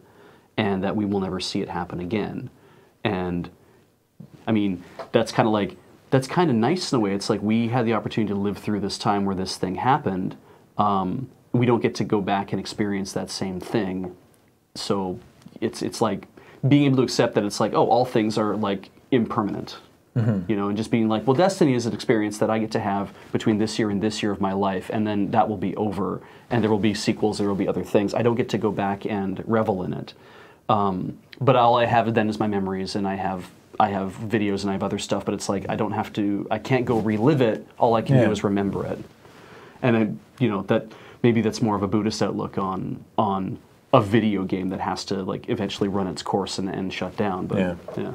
and that we will never see it happen again. And I mean, that's kind of nice in a way. It's like we had the opportunity to live through this time where this thing happened. We don't get to go back and experience that same thing. So it's like being able to accept that it's like, oh, all things are like impermanent. You know, and just being like, well, Destiny is an experience that I get to have between this year and this year of my life, and then that will be over, and there will be sequels, there will be other things. I don't get to go back and revel in it. But all I have then is my memories, and I have videos and I have other stuff, but it's like I can't go relive it. All I can do is remember it. And maybe that's more of a Buddhist outlook on a video game that has to like eventually run its course and shut down. But yeah.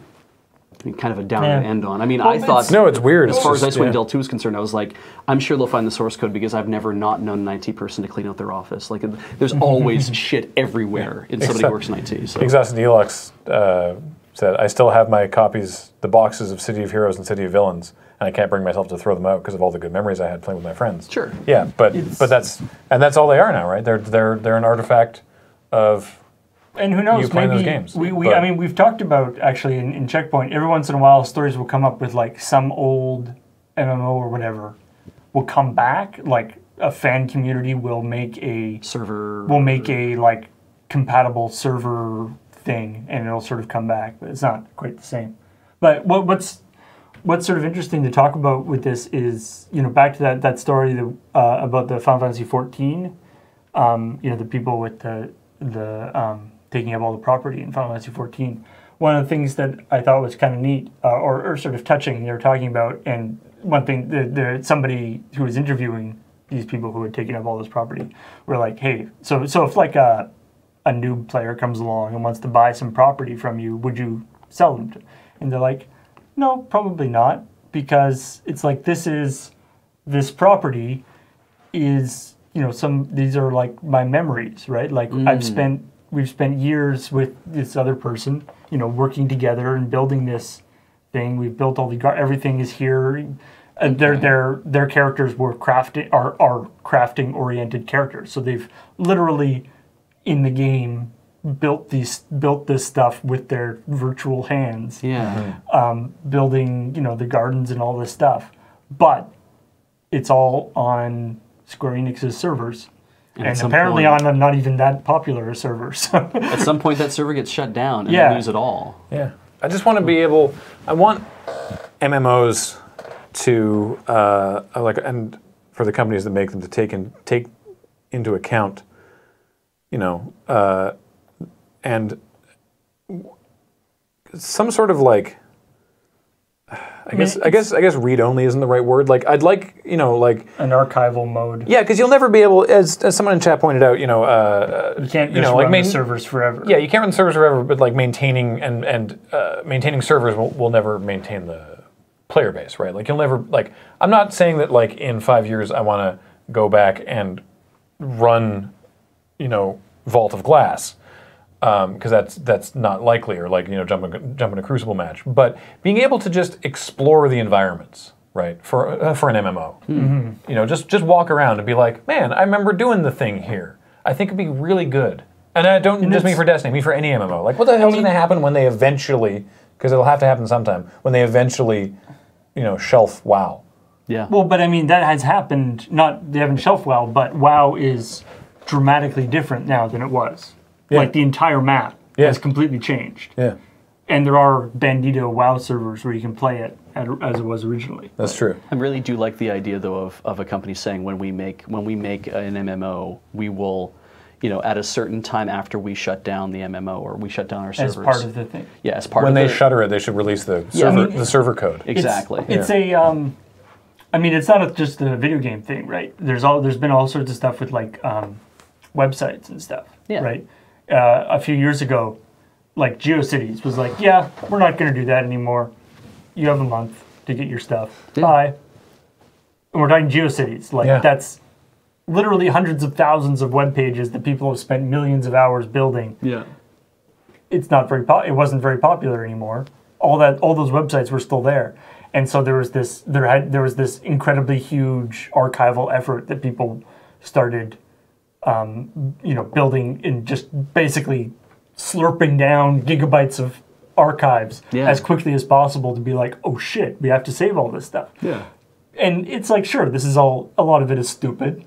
I mean, kind of a downer to end on. I mean, I thought... No, it's weird. As far as Icewind Dale 2 is concerned, I was like, I'm sure they'll find the source code because I've never not known an IT person to clean out their office. Like, there's always shit everywhere in somebody who works in IT. So. Exhausted Deluxe said, I still have my copies, the boxes of City of Heroes and City of Villains, and I can't bring myself to throw them out because of all the good memories I had playing with my friends. Sure. Yeah, but that's all they are now, right? They're an artifact of... And who knows, maybe those games. I mean, we've talked about, actually, in Checkpoint, every once in a while, stories will come up with, like, some old MMO or whatever will come back. Like, a fan community will make a... server... will make a, like, compatible server thing, and it'll sort of come back. But it's not quite the same. But what's sort of interesting to talk about with this is, back to that story about the Final Fantasy XIV, the people with the taking up all the property in Final Fantasy XIV. One of the things that I thought was kind of neat, or sort of touching, they were talking about, and one thing, somebody who was interviewing these people who had taken up all this property were like, hey, so if like a noob player comes along and wants to buy some property from you, would you sell them to? And they're like, no, probably not, because it's like this property is, these are like my memories, right? Like we've spent years with this other person, working together and building this thing. We've built all everything is here. And their characters were are crafting oriented characters. So they've literally in the game built this stuff with their virtual hands. Yeah. Building, the gardens and all this stuff. But it's all on Square Enix's servers. And apparently on a not even that popular server. So at some point that server gets shut down and they lose it all. Yeah. I just want to be able... I want MMOs to, and for the companies that make them to take into account, and some sort of like... I guess read only isn't the right word. Like I'd like an archival mode. Yeah, because you'll never be able, as someone in chat pointed out, you can't just run the servers forever. Yeah, you can't run the servers forever, but like maintaining and maintaining servers will never maintain the player base, right? Like you'll never I'm not saying that like in 5 years I want to go back and run, Vault of Glass. Because that's not likely, or jump in a Crucible match. But being able to just explore the environments, right, for an MMO, just walk around and be like, man, I remember doing the thing here. I think it'd be really good. And I don't just mean for Destiny, I mean for any MMO. Like, what the hell's going to happen when they eventually? Because it'll have to happen sometime when they eventually, shelf WoW. Yeah. Well, but I mean that has happened. Not they haven't shelf WoW, but WoW is dramatically different now than it was. Yeah. Like the entire map has completely changed. Yeah. And there are Bandito WoW servers where you can play it as it was originally. That's true. I really do like the idea though of a company saying when we make an MMO, we will, at a certain time after we shut down the MMO or we shut down our servers. As part of the thing. Yeah, as part when of they shutter it, they should release the server code. Exactly. It's it's not just a video game thing, right? There's been all sorts of stuff with like websites and stuff, right? A few years ago, like GeoCities was like, yeah, we're not going to do that anymore. You have a month to get your stuff. Yeah. Bye. And we're talking GeoCities. That's literally hundreds of thousands of web pages that people have spent millions of hours building. Yeah. It's not very it wasn't very popular anymore. All those websites were still there. And so there was this incredibly huge archival effort that people started building and just basically slurping down gigabytes of archives Yeah. as quickly as possible to be like, oh shit, we have to save all this stuff. Yeah. And it's like, sure, this is all, a lot of it is stupid,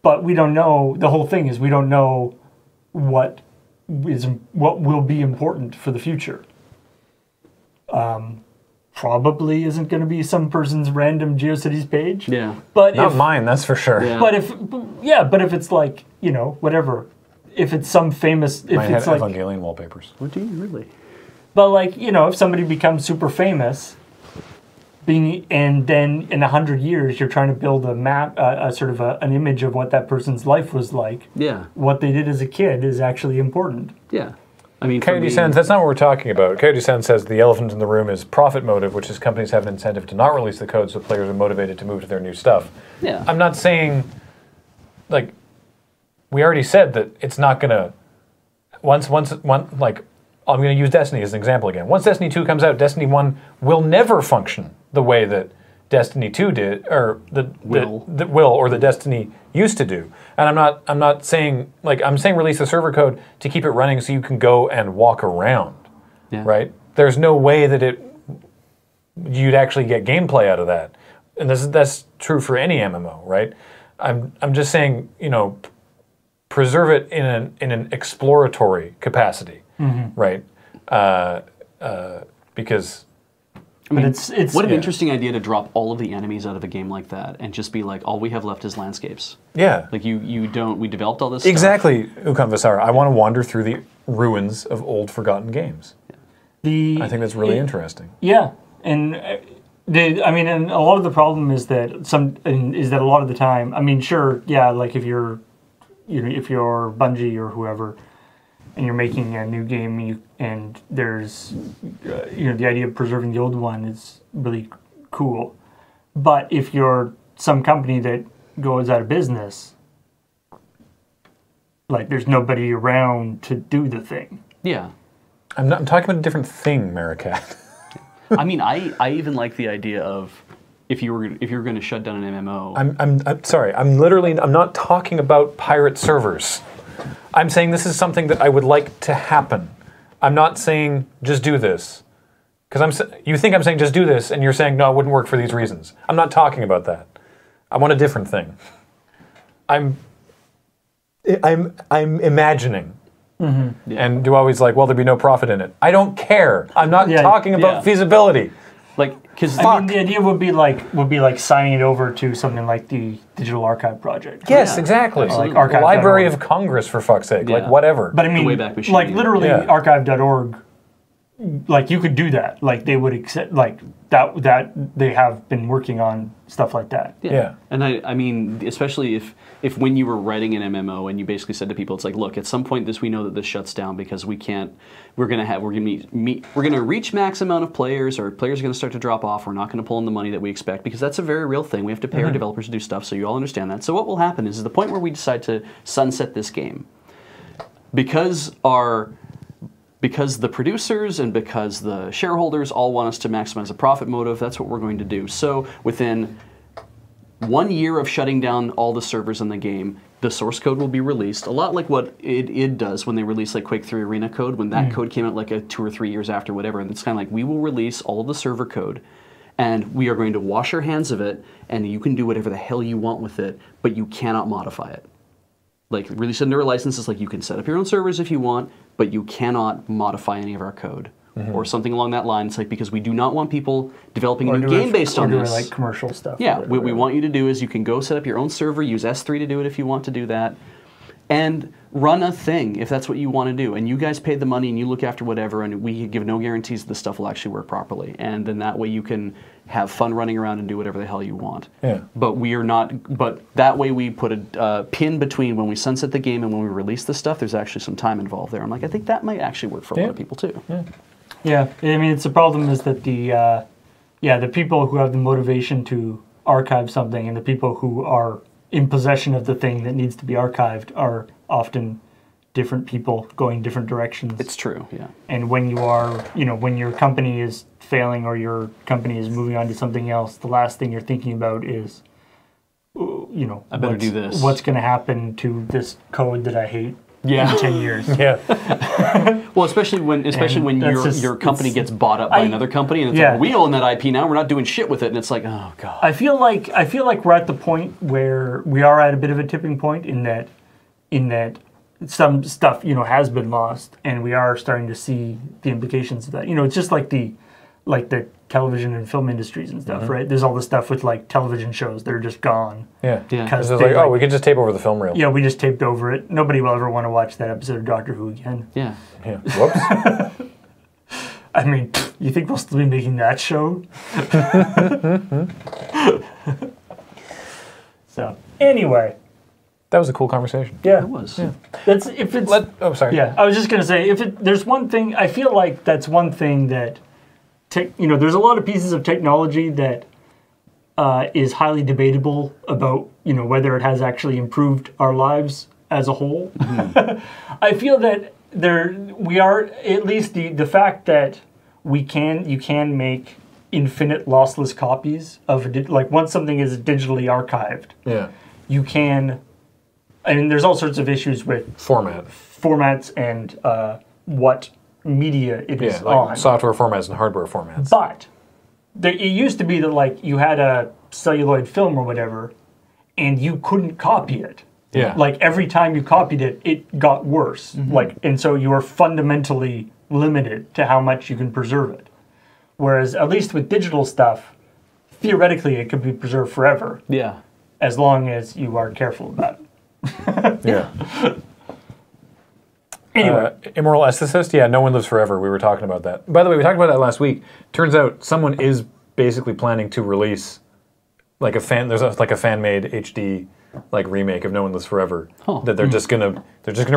but we don't know, the whole thing is we don't know what will be important for the future. Probably isn't going to be some person's random GeoCities page. Yeah. But Not if, mine, that's for sure. Yeah. but if it's like, you know, whatever, if it's some famous, if Mine had it's like, Evangelion wallpapers. What do you really? but like, you know, if somebody becomes super famous, and then in 100 years you're trying to build a map, a sort of an image of what that person's life was like. Yeah. What they did as a kid is actually important. Yeah. I mean, for Coyote me, Sans, that's not what we're talking about. Coyote Sans says the elephant in the room is profit motive, which is companies have an incentive to not release the code so players are motivated to move to their new stuff. Yeah. I'm not saying, like, we already said that it's not going to, like, I'm going to use Destiny as an example again. Once Destiny 2 comes out, Destiny 1 will never function the way that Destiny 2 did, or the Destiny used to do. And I'm not saying, like, I'm saying release the server code to keep it running so you can go and walk around, Yeah. right? There's no way that you'd actually get gameplay out of that. And that's true for any MMO, right? I'm just saying, you know, preserve it in an exploratory capacity, right? Because I mean, it's what an interesting idea to drop all of the enemies out of a game like that and just be like, all we have left is landscapes. yeah, Like we developed all this exactly, Ukon Vasara. I want to wander through the ruins of old forgotten games. I think that's really interesting. Yeah, and and a lot of the problem is that a lot of the time, I mean, sure, yeah, like if you're Bungie or whoever, and you're making a new game, and there's, the idea of preserving the old one is really cool. But if you're some company that goes out of business, like there's nobody around to do the thing. Yeah. I'm talking about a different thing, Maricat. I mean, I even like the idea of if you were going to shut down an MMO. I'm sorry. I'm not talking about pirate servers. I'm saying this is something that I would like to happen. I'm not saying just do this. Because you think I'm saying just do this, and you're saying, no, it wouldn't work for these reasons. I'm not talking about that. I want a different thing. I'm imagining. Mm-hmm. Yeah. And do always like, well, there'd be no profit in it. I don't care. I'm not talking about feasibility. Like, because I mean, the idea would be like signing it over to something like the Digital Archive Project. Yes, exactly. Like the Library of Congress, for fuck's sake. Yeah. Like, whatever. But I mean, like literally archive.org, like you could do that. Like they would accept, like that they have been working on stuff like that. Yeah. And I mean, especially if when you were writing an MMO and you basically said to people, it's like, look, at some point we know that this shuts down because we're going to reach max amount of players, or players are going to start to drop off. We're not going to pull in the money that we expect, because that's a very real thing. We have to pay our developers to do stuff, so you all understand that. So what will happen is the point where we decide to sunset this game, because the producers and because the shareholders all want us to maximize a profit motive, that's what we're going to do. So within 1 year of shutting down all the servers in the game, the source code will be released. A lot like what id does when they release like Quake 3 Arena code, when that code came out like 2 or 3 years after, whatever. And it's kind of like, we will release all of the server code, and we are going to wash our hands of it, and you can do whatever the hell you want with it, but you cannot modify it. Like, release under a license is like, you can set up your own servers if you want, but you cannot modify any of our code. Or something along that line. It's like, because we do not want people developing a new game based on this. Like commercial stuff. Yeah, what we want you to do is you can go set up your own server, use S3 to do it if you want to do that, and run a thing if that's what you want to do. And you guys pay the money and you look after whatever, and we give no guarantees that the stuff will actually work properly. And then that way you can have fun running around and do whatever the hell you want. Yeah. But we are not. But that way we put a pin between when we sunset the game and when we release the stuff. There's actually some time involved there. I'm like, I think that might actually work for a lot of people too. Yeah. Yeah, I mean, it's the problem is that the people who have the motivation to archive something and the people who are in possession of the thing that needs to be archived are often different people going different directions. It's true, yeah. And when you are, when your company is failing or your company is moving on to something else, the last thing you're thinking about is, I better do this. What's going to happen to this code that I hate Yeah. in 10 years. Yeah. Well, especially when your company gets bought up by another company, and it's like, we own that IP now. We're not doing shit with it, and it's like, oh god. I feel like we're at the point where we are at a bit of a tipping point in that some stuff has been lost, and we are starting to see the implications of that. It's just like the television and film industries and stuff, right? There's all this stuff with like television shows that are just gone. Yeah. Because it's like, we could just tape over the film reel. Yeah, we just taped over it. Nobody will ever want to watch that episode of Doctor Who again. Yeah. Yeah. Whoops. I mean, you think we'll still be making that show? So, anyway. That was a cool conversation. Yeah. It was. Yeah. Sorry. Yeah, I was just going to say, there's one thing, I feel like that's one thing that there's a lot of pieces of technology that is highly debatable about, whether it has actually improved our lives as a whole. Mm-hmm. I feel that we are, at least the fact that you can make infinite lossless copies of, once something is digitally archived, you can, and there's all sorts of issues with formats and what media it is on. Software formats and hardware formats. But it used to be that you had a celluloid film or whatever, and you couldn't copy it. Yeah. Every time you copied it, it got worse. Mm-hmm. And so you are fundamentally limited to how much you can preserve it. Whereas at least with digital stuff, theoretically it could be preserved forever. Yeah. As long as you are careful about it. Yeah. Anyway. Immoral ethicist? Yeah, no one lives forever. We were talking about that. By the way, we talked about that last week. Turns out someone is basically planning to release there's a fan-made HD remake of No One Lives Forever that they're just gonna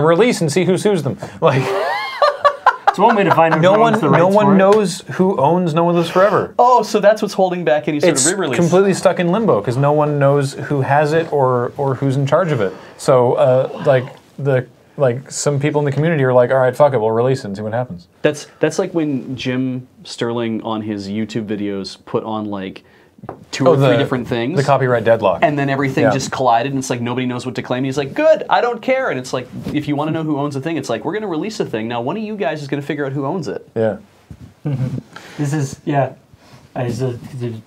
release and see who sues them. It's one way to find out no one knows who owns No One Lives Forever. Oh, so that's what's holding back any sort of re-release. It's completely stuck in limbo because no one knows who has it or who's in charge of it. So some people in the community are like, all right, fuck it, we'll release it and see what happens. That's like when Jim Sterling on his YouTube videos put on two or three different things. The copyright deadlock. And then everything just collided, and it's like nobody knows what to claim. He's like, good, I don't care. And it's like, if you want to know who owns a thing, it's like, we're going to release a thing. Now, one of you guys is going to figure out who owns it. Yeah. This is, there's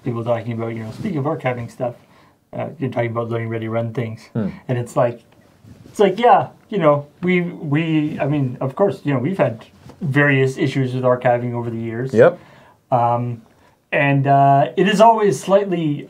people talking about, speaking of archiving stuff, you're talking about letting Ready run things. And it's like, I mean, of course, we've had various issues with archiving over the years. Yep. And it is always slightly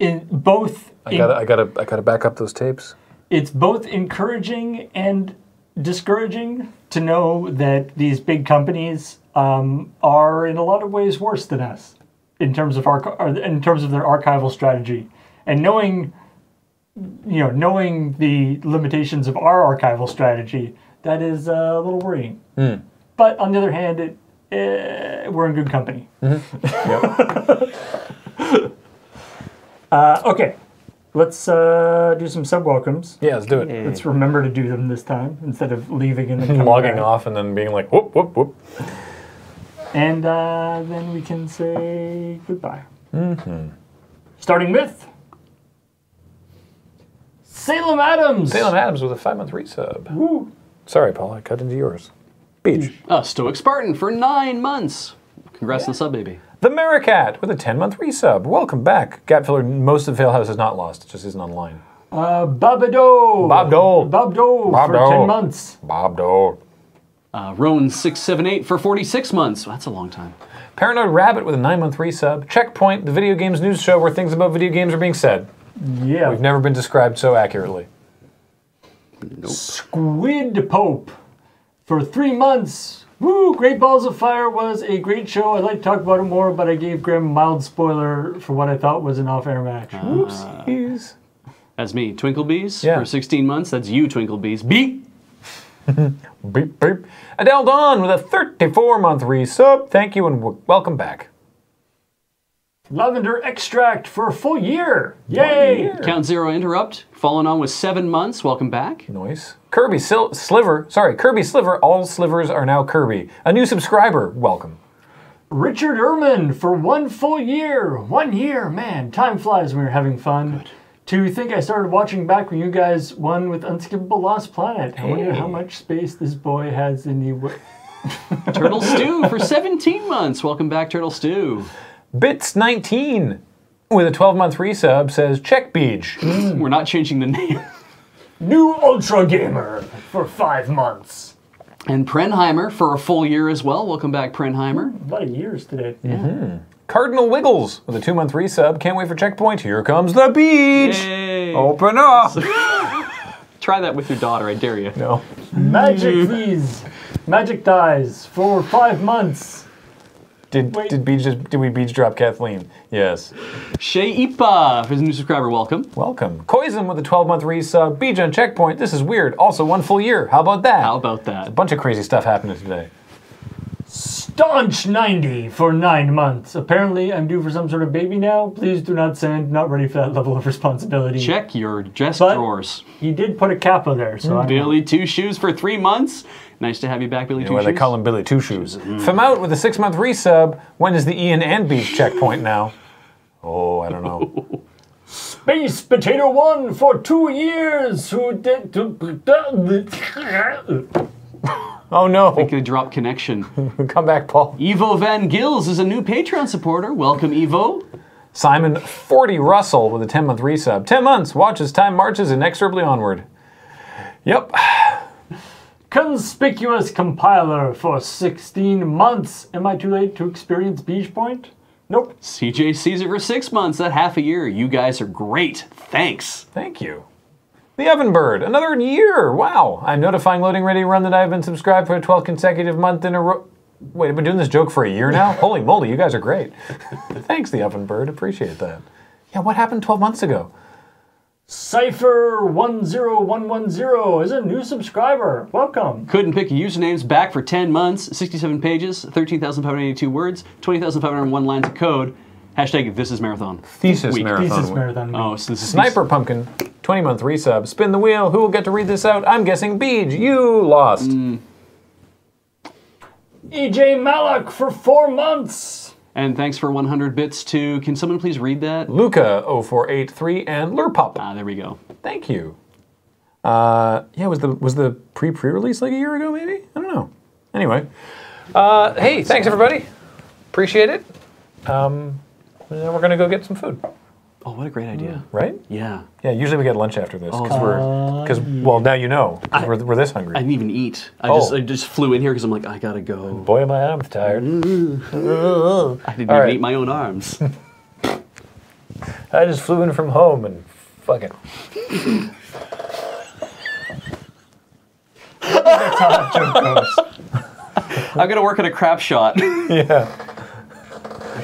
in both. I gotta back up those tapes. It's both encouraging and discouraging to know that these big companies are in a lot of ways worse than us in terms of their archival strategy, and knowing the limitations of our archival strategy, that is a little worrying. But on the other hand, we're in good company. Yep. Okay, let's do some sub-welcomes. Yeah, let's do it. Let's remember to do them this time instead of leaving and then logging off and then being like, whoop, whoop, whoop. And then we can say goodbye. Starting with Salem Adams. Salem Adams with a 5-month resub. Woo. Sorry, Paul, I cut into yours. Beach. Stoic Spartan for 9 months. Congrats on the sub, baby. The Maricat with a 10-month resub. Welcome back. Gap filler, most of Failhouse is not lost. It just isn't online. Bob Dole for 10 months. Bob Dole. Roan678 for 46 months. Well, that's a long time. Paranoid Rabbit with a 9-month resub. Checkpoint, the video games news show where things about video games are being said. Yeah. We've never been described so accurately. Nope. Squid Pope for 3 months. Woo! Great Balls of Fire was a great show. I'd like to talk about it more, but I gave Graham a mild spoiler for what I thought was an off-air match. Whoopsies. That's me. Twinklebees Yeah. for 16 months. That's you, Twinklebees. Beep! Beep, beep. Adele Dawn with a 34-month resub. Thank you and welcome back. Lavender Extract for a full year. Yay! Count Zero Interrupt, following on with 7 months. Welcome back. Nice. Kirby Sliver. All slivers are now Kirby. A new subscriber. Welcome. Richard Ehrman for 1 full year. 1 year, man. Time flies when we're having fun. Good. To think I started watching back when you guys won with Unskippable Lost Planet. I wonder how much space this boy has in the... Turtle Stew for 17 months. Welcome back, Turtle Stew. Bits19 with a 12-month resub says, check Beach. We're not changing the name. New Ultra Gamer for 5 months. And Prenheimer for a full year as well. Welcome back, Prenheimer. A lot of years today. Yeah. Cardinal Wiggles with a 2-month resub. Can't wait for checkpoint. Here comes the beach. Yay. Open up. Try that with your daughter, I dare you. No. Magic Fees. Magic Dies for 5 months. Did we beach drop Kathleen? Yes. Shay Ipa, who's a new subscriber, welcome. Welcome. Koizum with a 12-month resub. Beach on checkpoint. This is weird. Also 1 full year. How about that? How about that? A bunch of crazy stuff happening today. Staunch 90 for 9 months. Apparently, I'm due for some sort of baby now. Please do not send. Not ready for that level of responsibility. Check your dress But drawers. he did put a kappa there, so I'm Billy Two Shoes for 3 months. Nice to have you back, Billy Two Well, Shoes. they call him Billy Two Shoes. Famout with a 6-month resub. When is the Ian and Beach checkpoint now? Oh, I don't know. Space Potato 1 for 2 years. Who did? Oh no. Gonna drop connection. Come back, Paul. Evo Van Gils is a new Patreon supporter. Welcome, Evo. Simon 40 Russell with a 10-month resub. 10 months. Watch as time marches inexorably onward. Yep. Conspicuous Compiler for 16 months. Am I too late to experience Beach Point? Nope. CJ Caesar for 6 months. That half a year. You guys are great. Thanks. Thank you. The Oven Bird, another year. Wow. I'm notifying Loading Ready Run that I've been subscribed for a 12th consecutive month in a row. Wait, I've been doing this joke for a year now? Holy moly, you guys are great. Thanks, The Oven Bird. Appreciate that. Yeah, what happened 12 months ago? Cypher10110 is a new subscriber. Welcome. Couldn't pick usernames. Back for 10 months. 67 pages. 13,582 words. 20,501 lines of code. Hashtag this is marathon. Thesis Week. Marathon. Thesis Week. Marathon. Oh, so this is Sniper Pumpkin, 20-month resub. Spin the wheel. Who will get to read this out? I'm guessing Beej. You lost. EJ Malak for 4 months. And thanks for 100 bits to. Can someone please read that? Luca 0483 and Lurpop. Ah, there we go. Thank you. Yeah, was the pre-release like a year ago? Maybe, I don't know. Anyway, hey, thanks everybody. Appreciate it. We're gonna go get some food. Oh, what a great idea. Right? Yeah. Yeah. Usually we get lunch after this Oh, well, now you know. 'Cause we're this hungry. I didn't even eat. I just flew in here because I'm like, I gotta go. Boy, my arm's tired. I didn't even right. eat my own arms. I just flew in from home and fuck it. That's how that joke goes. I'm gonna work at a crap shot. Yeah.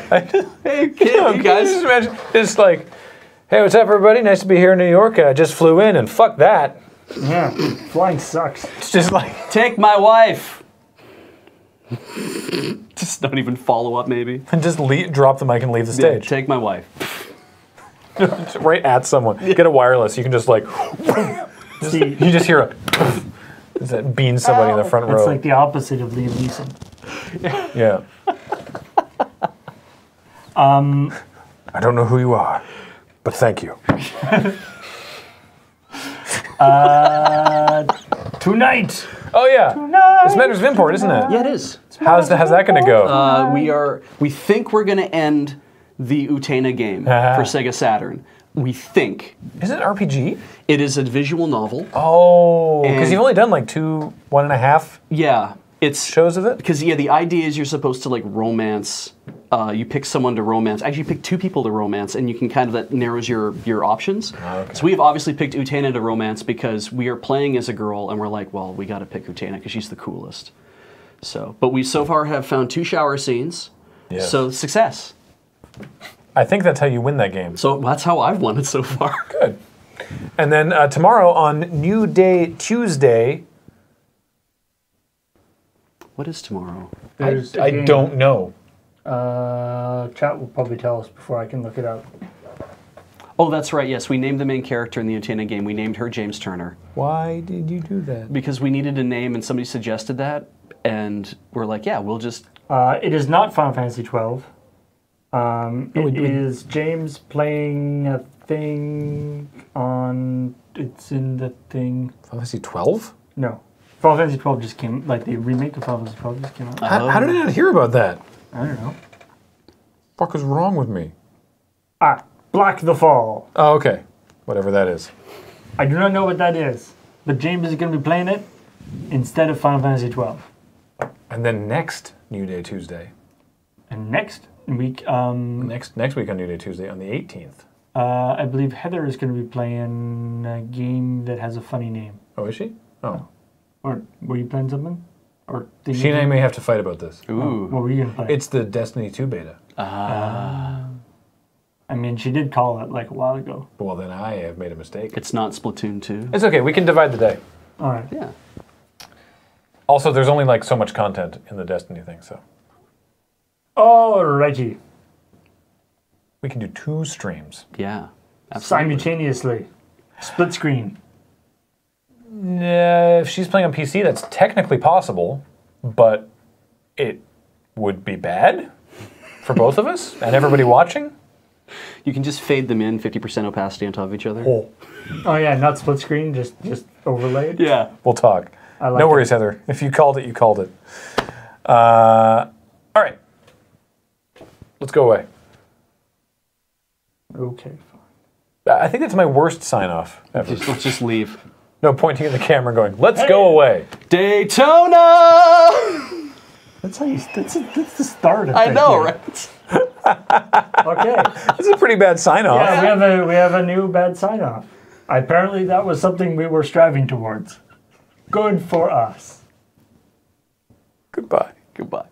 Hey, kid, you guys. Just imagine, just like, hey, what's up, everybody? Nice to be here in New York. I just flew in, and fuck that. Yeah, flying sucks. It's just like, Take my wife. Just don't even follow up, maybe. and just drop the mic and leave the Yeah, stage. take my wife. Right at someone. Get a wireless. You can just like, See, you just hear a, does that bean somebody in the front row. it's like the opposite of Liam Neeson. Yeah. I don't know who you are, but thank you. Tonight. Oh yeah. Tonight. It's Matters of Import, isn't it? Yeah, it is. How's that going to go? We think we're gonna end the Utena game for Sega Saturn. We think. Is it RPG? It is a visual novel. Oh, because And- you've only done like 1.5 Yeah, it's shows of it. because the idea is you're supposed to like romance. You pick someone to romance. Actually, you pick 2 people to romance, and you can that narrows your options. Okay. So we've obviously picked Utena to romance because we are playing as a girl, and we're like, well, we got to pick Utena because she's the coolest. So, but we so far have found 2 shower scenes. Yes. So success. I think that's how you win that game. So that's how I've won it so far. Good. And then tomorrow on New Day Tuesday. What is tomorrow? There's a I game. don't know. Chat will probably tell us before I can look it up. Oh, that's right. Yes, we named the main character in the Utena game. We named her James Turner Why did you do that? because we needed a name, and somebody suggested that, and we're like, yeah, we'll just. It is not Final Fantasy 12. It is James playing a think it's in the thing. Final Fantasy 12? No. Final Fantasy 12 just came, like the remake of Final Fantasy 12 just came out. How did I not hear about that? I don't know. What the fuck is wrong with me? Black the Fall. Oh, okay. Whatever that is. I do not know what that is, but James is going to be playing it instead of Final Fantasy 12. And then next New Day Tuesday. And next week, Next week on New Day Tuesday on the 18th. I believe Heather is going to be playing a game that has a funny name. Oh, is she? Oh. Or were you playing something? Or She and I may have to fight about this. Ooh. What were you going to play? It's the Destiny 2 beta. I mean, she did call it like a while ago. Well, then I have made a mistake. It's not Splatoon 2. It's okay. We can divide the day. All right. Yeah. Also, there's only like so much content in the Destiny thing, so Alrighty. we can do 2 streams. Yeah. Absolutely. Simultaneously. Split screen. If she's playing on PC, that's technically possible, but it would be bad for both of us and everybody watching. You can just fade them in 50% opacity on top of each other. Oh yeah, not split screen, just overlaid. Yeah. We'll talk. I like No worries, Heather. If you called it, you called it. All right. Let's go away. Okay, fine. I think that's my worst sign-off ever. Let's just leave. No, pointing at the camera going, let's go away. Daytona! That's how you. That's the start of it. I know, right? Okay. This is a pretty bad sign-off. Yeah, we have a new bad sign off. Apparently, that was something we were striving towards. Good for us. Goodbye. Goodbye.